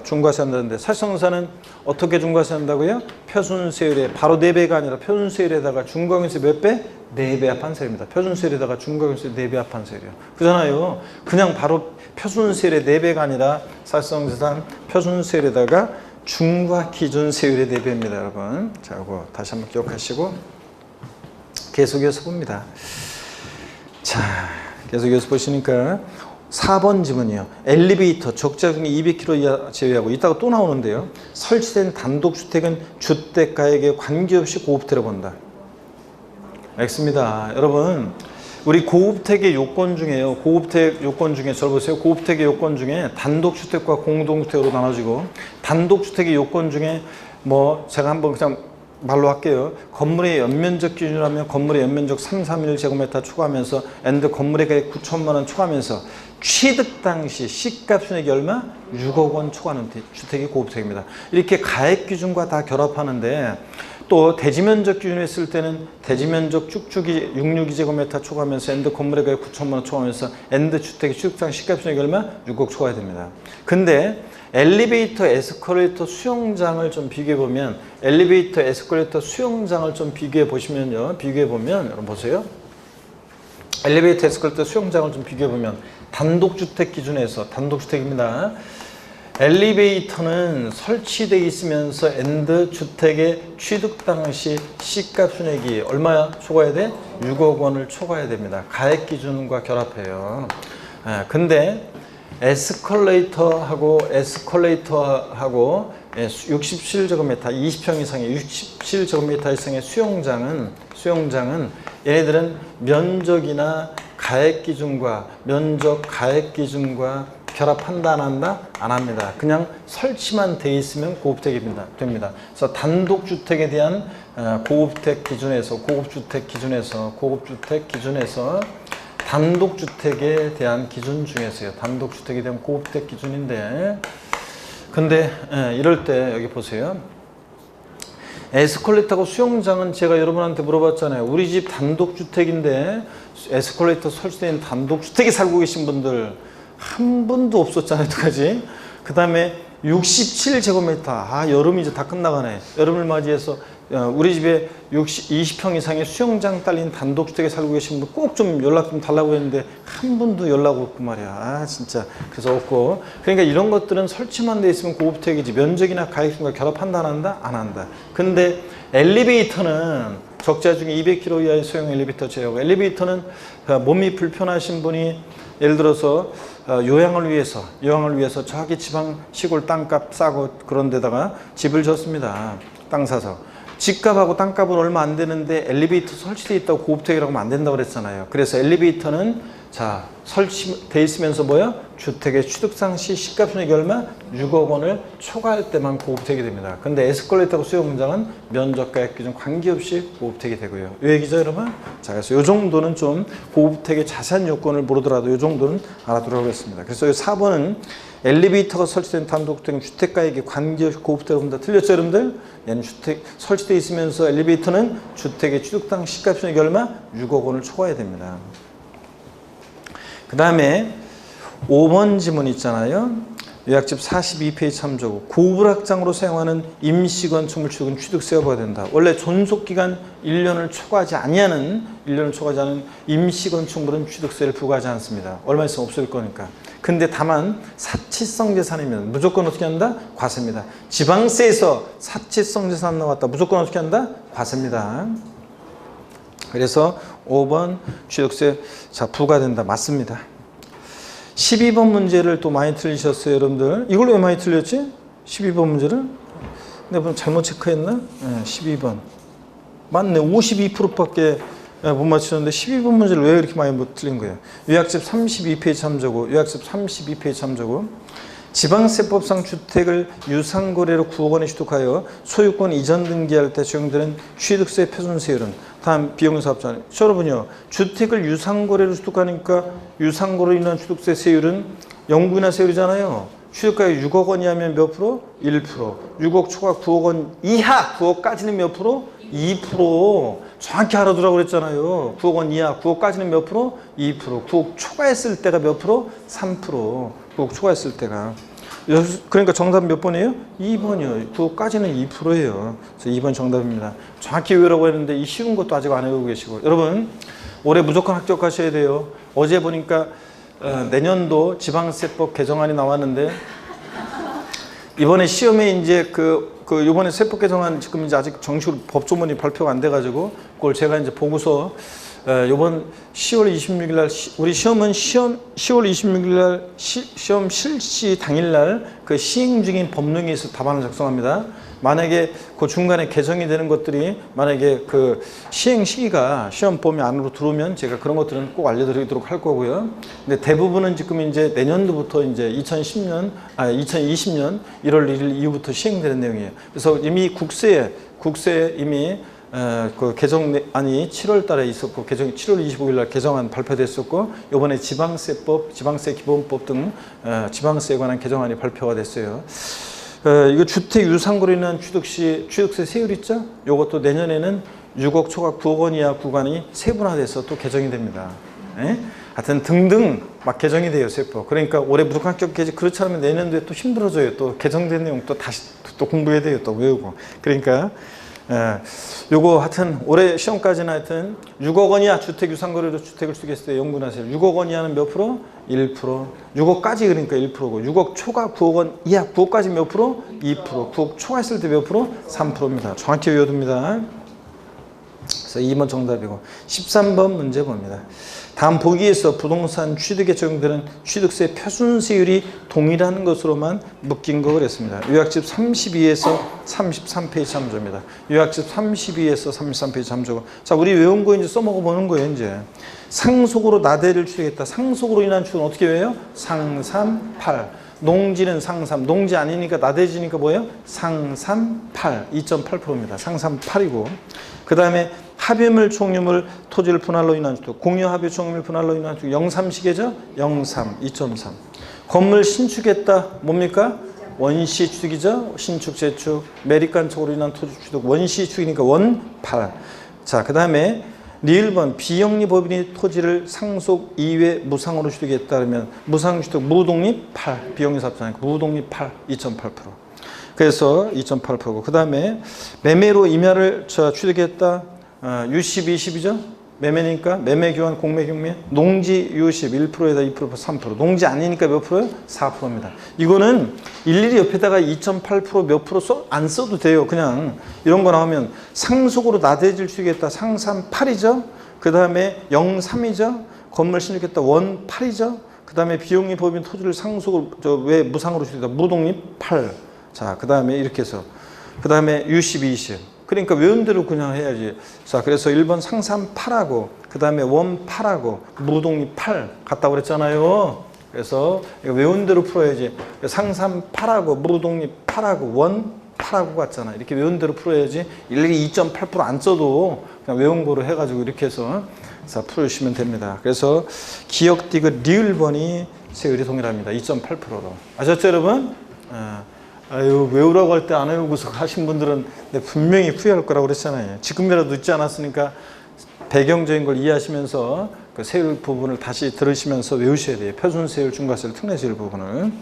중과세한다는데 사치성재산은 어떻게 중과세한다고요? 표준세율에 바로 4배가 아니라 표준세율에다가 중과경세 몇 배? 4배 합한 세율입니다. 표준세율에다가 중과경세 4배 합한 세율이요. 그잖아요. 그냥 바로 표준세율의 4배가 아니라 사치성재산 표준세율에다가 중과기준세율의 4배입니다, 여러분. 자, 이거 다시 한번 기억하시고 계속해서 봅니다. 자, 계속해서 보시니까 4번 지문이요. 엘리베이터 적자 중에 200km 이하 제외하고 이따가 또 나오는데요. 설치된 단독주택은 주택가액에 관계없이 고급태로 본다. X입니다. 여러분, 우리 고급택의 요건 중에요. 고급택 요건 중에 저 보세요. 고급택의 요건 중에 단독주택과 공동주택으로 나눠지고 단독주택의 요건 중에 뭐 제가 한번 그냥 말로 할게요. 건물의 연면적 기준으로 하면 건물의 연면적 331제곱미터 초과하면서 엔드 건물의 가액 9천만 원 초과하면서 취득 당시 시가 순액이 얼마? 6억 원 초과하는 주택이 고급택입니다. 이렇게 가액 기준과 다 결합하는데 또 대지면적 기준으로 했을 때는 대지면적 쭉쭉이 66제곱미터 초과하면서 엔드 건물의 가액 9천만 원 초과하면서 엔드 주택의 취득 당시 시가 순액이 얼마? 6억 초과해야 됩니다. 근데 엘리베이터, 에스컬레이터, 수영장을 좀 비교해보면 엘리베이터, 에스컬레이터, 수영장을 좀 비교해보시면요. 비교해보면 여러분 보세요. 엘리베이터, 에스컬레이터, 수영장을 좀 비교해보면 단독주택 기준에서 단독주택입니다. 엘리베이터는 설치되어 있으면서 엔드 주택의 취득 당시 시가 순액이 얼마야 초과해야 돼? 6억 원을 초과해야 됩니다. 가액 기준과 결합해요. 근데 에스컬레이터하고 67제곱미터 20평 이상의 67제곱미터 이상의 수영장은 얘네들은 면적이나 가액 기준과 결합한다 안 한다? 안 합니다. 그냥 설치만 돼 있으면 고급택입니다. 됩니다. 그래서 단독주택에 대한 고급주택 기준에서 단독주택에 대한 기준 중에서요. 단독주택에 대한 고급택 기준인데 근데 이럴 때 여기 보세요. 에스컬레이터하고 수영장은 제가 여러분한테 물어봤잖아요. 우리 집 단독주택인데 에스컬레이터 설치된 단독주택에 살고 계신 분들 한 분도 없었잖아요. 어떡하지? 그 다음에 67제곱미터 여름이 이제 다 끝나가네. 여름을 맞이해서 우리 집에 20평 이상의 수영장 딸린 단독주택에 살고 계신 분 꼭 좀 연락 좀 달라고 했는데 한 분도 연락 없고 말이야. 진짜 그래서 없고. 그러니까 이런 것들은 설치만 돼 있으면 고급택이지 면적이나 가액과 결합한다 안 한다? 안 한다. 근데 엘리베이터는 적자 중에 200km 이하의 소형 엘리베이터 제외하고 엘리베이터는 몸이 불편하신 분이 예를 들어서 요양을 위해서 저기 지방 시골 땅값 싸고 그런 데다가 집을 졌습니다. 땅 사서. 집값하고 땅값은 얼마 안 되는데 엘리베이터 설치되어 있다고 고급택이라고 하면 안 된다고 그랬잖아요. 그래서 엘리베이터는 설치되어 있으면서 주택의 취득상 시 시가순액이 얼마? 6억 원을 초과할 때만 고급택이 됩니다. 근데 에스컬레이터하고 수영장은 면적가액 기준 관계없이 고급택이 되고요. 이 얘기죠, 여러분? 자, 그래서 이 정도는 좀 고급택의 자세한 요건을 모르더라도 이 정도는 알아두라고 했습니다. 그래서 4번은 엘리베이터가 설치된 단독주택은 주택가액이 관계없이 고급택을 본다. 틀렸죠, 여러분들? 얘는 설치되어 있으면서 엘리베이터는 주택의 취득당 시가순액이 얼마? 6억 원을 초과해야 됩니다. 그 다음에 5번 지문 있잖아요. 요약집 42페이지 참조고 고불확장으로 사용하는 임시건축물 취득은 취득세가 부과된다. 원래 존속기간 1년을 초과하지 않는 임시건축물은 취득세를 부과하지 않습니다. 얼마 있으면 없을 거니까. 근데 다만 사치성 재산이면 무조건 어떻게 한다? 과세입니다. 지방세에서 사치성 재산 나왔다. 무조건 어떻게 한다? 과세입니다. 그래서 5번 취득세 부과된다. 맞습니다. 12번 문제를 또 많이 틀리셨어요, 여러분들. 이걸 왜 많이 틀렸지? 12번 문제를? 내가 잘못 체크했나? 12번. 맞네. 52%밖에 못 맞추셨는데 12번 문제를 왜 이렇게 많이 못 틀린 거예요? 요약집 32페이지 참조고, 지방세법상 주택을 유상거래로 9억 원에 취득하여 소유권 이전 등기할 때 적용되는 취득세 표준세율은 다음 비용사업자는 여러분요, 주택을 유상거래로 취득하니까 유상거래로 인한 취득세 세율은 영구인하 세율이잖아요. 취득가액 6억 원 이하면 몇 프로? 1%. 6억 초과 9억 원 이하 9억까지는 몇 프로? 2%. 정확히 알아두라고 그랬잖아요. 9억 원 이하 9억까지는 몇 프로? 2%. 9억 초과했을 때가 몇 프로? 3%. 9억 초과했을 때가. 그러니까 정답 몇 번이에요? 2번이요. 9억까지는 2%예요. 그래서 2번 정답입니다. 정확히 외우라고 했는데 이 쉬운 것도 아직 안 외우고 계시고. 여러분 올해 무조건 합격하셔야 돼요. 어제 보니까 내년도 지방세법 개정안이 나왔는데 이번에 시험에 이제 이번에 세법 개정안 지금 이제 아직 정식으로 법조문이 발표가 안 돼가지고 그걸 제가 이제 보고서 이번 10월 26일 날 우리 시험은 10월 26일 날 시험 실시 당일 날 그 시행 중인 법령에 있어 답안을 작성합니다. 만약에 그 중간에 개정이 되는 것들이 만약에 그 시행 시기가 시험 범위 안으로 들어오면 제가 그런 것들은 꼭 알려드리도록 할 거고요. 근데 대부분은 지금 이제 내년도부터 이제 2020년 1월 1일 이후부터 시행되는 내용이에요. 그래서 이미 국세에 이미 그 개정안이 7월 달에 있었고 개정이 7월 25일 날 개정안 발표됐었고 이번에 지방세법, 지방세 기본법 등 지방세에 관한 개정안이 발표가 됐어요. 이거 주택 유상으로 인한 취득세 세율 있죠? 이것도 내년에는 6억 초과 9억 원 이하 구간이 세분화돼서 또 개정이 됩니다. 예? 하여튼 등등 막 개정이 돼요, 세법. 그러니까 올해 무조건 합격해야지. 그렇지 않으면 내년도에 또 힘들어져요. 또 개정된 내용 또 다시 또 공부해야 돼요. 또 외우고. 그러니까 요거 하여튼 올해 시험까지는 하여튼 6억 원 이하 주택 유상거래로 주택을 쓰겠을 때 연구하세요. 6억 원 이하는 몇 프로? 1%. 6억까지 그러니까 1%고 6억 초과 9억 원 이하 9억까지 몇 프로? 2%. 9억 초과했을 때 몇 프로? 3%입니다. 정확히 외워둡니다. 그래서 2번 정답이고 13번 문제 봅니다. 다음 보기에서 부동산 취득에 적용되는 취득세 표준세율이 동일한 것으로만 묶인 거 그랬습니다. 요약집 32에서 33페이지 참조입니다. 요약집 32에서 33페이지 참조고. 자, 우리 외운 거 이제 써먹어 보는 거예요, 이제. 상속으로 나대를 취득했다. 상속으로 인한 취득은 어떻게 외워요? 상삼팔. 농지는 상삼. 농지 아니니까 나대지니까 뭐예요? 상삼팔. 2.8%입니다. 상삼팔이고. 그 다음에 합유물, 총유물, 토지를 분할로 인한 취득, 공유 합유, 총유물 분할로 인한 취득, 0.3시계죠? 0.3, 2.3. 건물 신축했다, 뭡니까? 원시 취득이죠? 신축, 재축, 매립간척으로 인한 토지 취득, 원시 취득이니까 원8. 자, 그 다음에 리을번 비영리 법인이 토지를 상속 이외 무상으로 취득했다 그러면 무상 취득 무독립 8, 비영리 사업자니까 무독립 8, 2.8%. 그래서 2.8%고 그 다음에 매매로 임야를 취득했다. 유십 20이죠? 매매니까 매매 교환 공매 경매 농지 유십 1%에다 2% 3% 농지 아니니까 몇 프로요? 4%입니다. 이거는 일일이 옆에다가 2.8% 몇 프로 안 써도 돼요. 그냥 이런 거 나오면 상속으로 나대질 취득했다. 상삼 8이죠? 그 다음에 0.3이죠? 건물 신축했다. 원 8이죠? 그 다음에 비용리 법인 토지를 상속으로 왜 무상으로 취득했다. 무독립 8. 자, 그 다음에 이렇게 해서 그 다음에 유십 20 그러니까 외운 대로 그냥 해야지. 자, 그래서 1번 상삼 8하고 그 다음에 원 8하고 무독립 8 같다고 그랬잖아요. 그래서 외운 대로 풀어야지. 상삼 8하고 무독립 8하고 원 8하고 같잖아. 이렇게 외운 대로 풀어야지. 일일이 2.8% 안 써도 그냥 외운 거로 해가지고 이렇게 해서 자, 풀으시면 됩니다. 그래서 기역 디귿 리을번이 세율이 동일합니다. 2.8%로. 아셨죠, 여러분? 아유, 외우라고 할 때 안 외우고서 하신 분들은 분명히 후회할 거라고 그랬잖아요. 지금이라도 늦지 않았으니까 배경적인 걸 이해하시면서 그 세율 부분을 다시 들으시면서 외우셔야 돼요. 표준세율, 중과세율, 특례세율 부분을.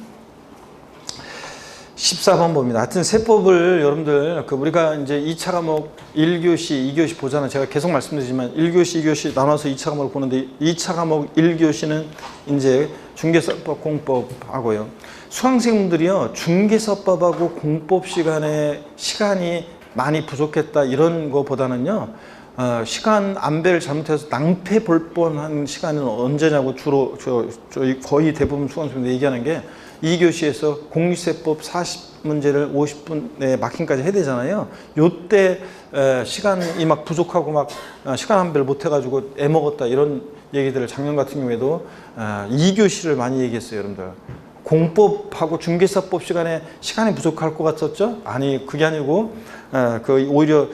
14번 봅니다. 하여튼 세법을 여러분들 우리가 이제 2차 과목 1교시, 2교시 보잖아요. 제가 계속 말씀드리지만 1교시, 2교시 나눠서 2차 과목을 보는데 2차 과목 1교시는 이제 중개사법, 공법하고요. 수강생분들이요, 중개사법하고 공법 시간이 많이 부족했다 이런 거보다는요, 시간 안배를 잘못해서 낭패 볼 뻔한 시간은 언제냐고 주로 거의 대부분 수강생분들이 얘기하는 게 2교시에서 공유세법 40문제를 50분에 마킹까지 해야 되잖아요. 요때 시간이 막 부족하고 막 시간 안배를 못 해가지고 애먹었다 이런 얘기들을 작년 같은 경우에도 2교시를 많이 얘기했어요, 여러분들. 공법하고 중개사법 시간이 부족할 것 같았죠? 아니, 그게 아니고 오히려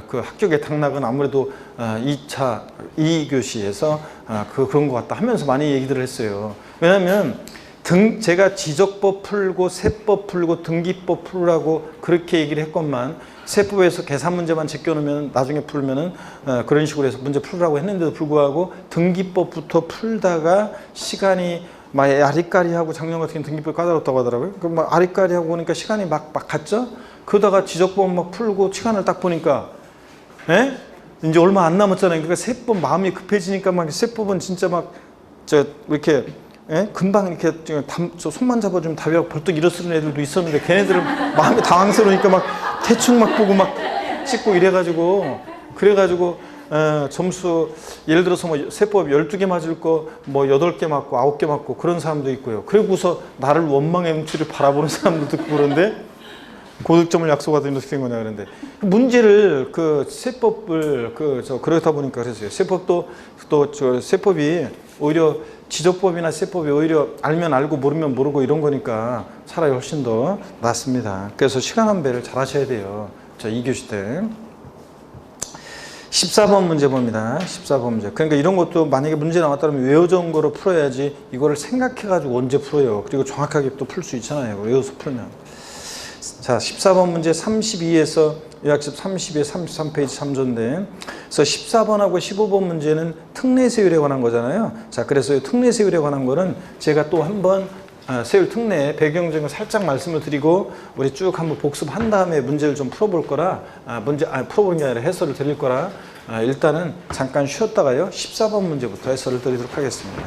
그 합격의 당락은 아무래도 2교시에서 그런 것 같다 하면서 많이 얘기들을 했어요. 왜냐하면 제가 지적법 풀고 세법 풀고 등기법 풀라고 그렇게 얘기를 했건만 세법에서 계산 문제만 제껴놓으면 나중에 풀면은 그런 식으로 해서 문제 풀라고 했는데도 불구하고 등기법부터 풀다가 시간이 막 아리까리하고 작년 같은 경우는 등기법이 까다롭다고 하더라고요. 그 막 아리까리하고 보니까 시간이 막 갔죠. 그러다가 지적법 막 풀고 시간을 딱 보니까 이제 얼마 안 남았잖아요. 그러니까 세법 마음이 급해지니까 막 세법은 진짜 막 이렇게 금방 이렇게 저 손만 잡아주면 답이 벌떡 일어서는 애들도 있었는데 걔네들은 마음이 당황스러우니까 막 대충 막 보고 막 찍고 이래가지고 그래가지고 점수 예를 들어서 뭐 세법 12개 맞을 거 뭐 8개 맞고 9개 맞고 그런 사람도 있고요. 그리고서 나를 원망의 눈치를 바라보는 사람도 있고 그런데 고득점을 약속하더니 어떻게 된 거냐 그런데 문제를 그 세법을 그러다 보니까 그랬어요. 세법도 또 세법이 오히려 지적법이나 세법이 오히려 알면 알고 모르면 모르고 이런 거니까 차라리 훨씬 더 낫습니다. 그래서 시간 안배를 잘 하셔야 돼요. 자, 2교시 때 14번 문제 봅니다. 14번 문제. 그러니까 이런 것도 만약에 문제 나왔다면 외워진 거로 풀어야지 이거를 생각해가지고 언제 풀어요. 그리고 정확하게 또 풀 수 있잖아요. 외워서 풀면. 자, 14번 문제 32에서 요약집 32에 33페이지 3조인데 그래서 14번하고 15번 문제는 특례세율에 관한 거잖아요. 자, 그래서 특례세율에 관한 거는 제가 또 한번 세율 특례 배경적인 살짝 말씀을 드리고 우리 쭉 한번 복습한 다음에 문제를 좀 풀어볼 거라 풀어보는 게 아니라 해설을 드릴 거라 일단은 잠깐 쉬었다가요 14번 문제부터 해설을 드리도록 하겠습니다.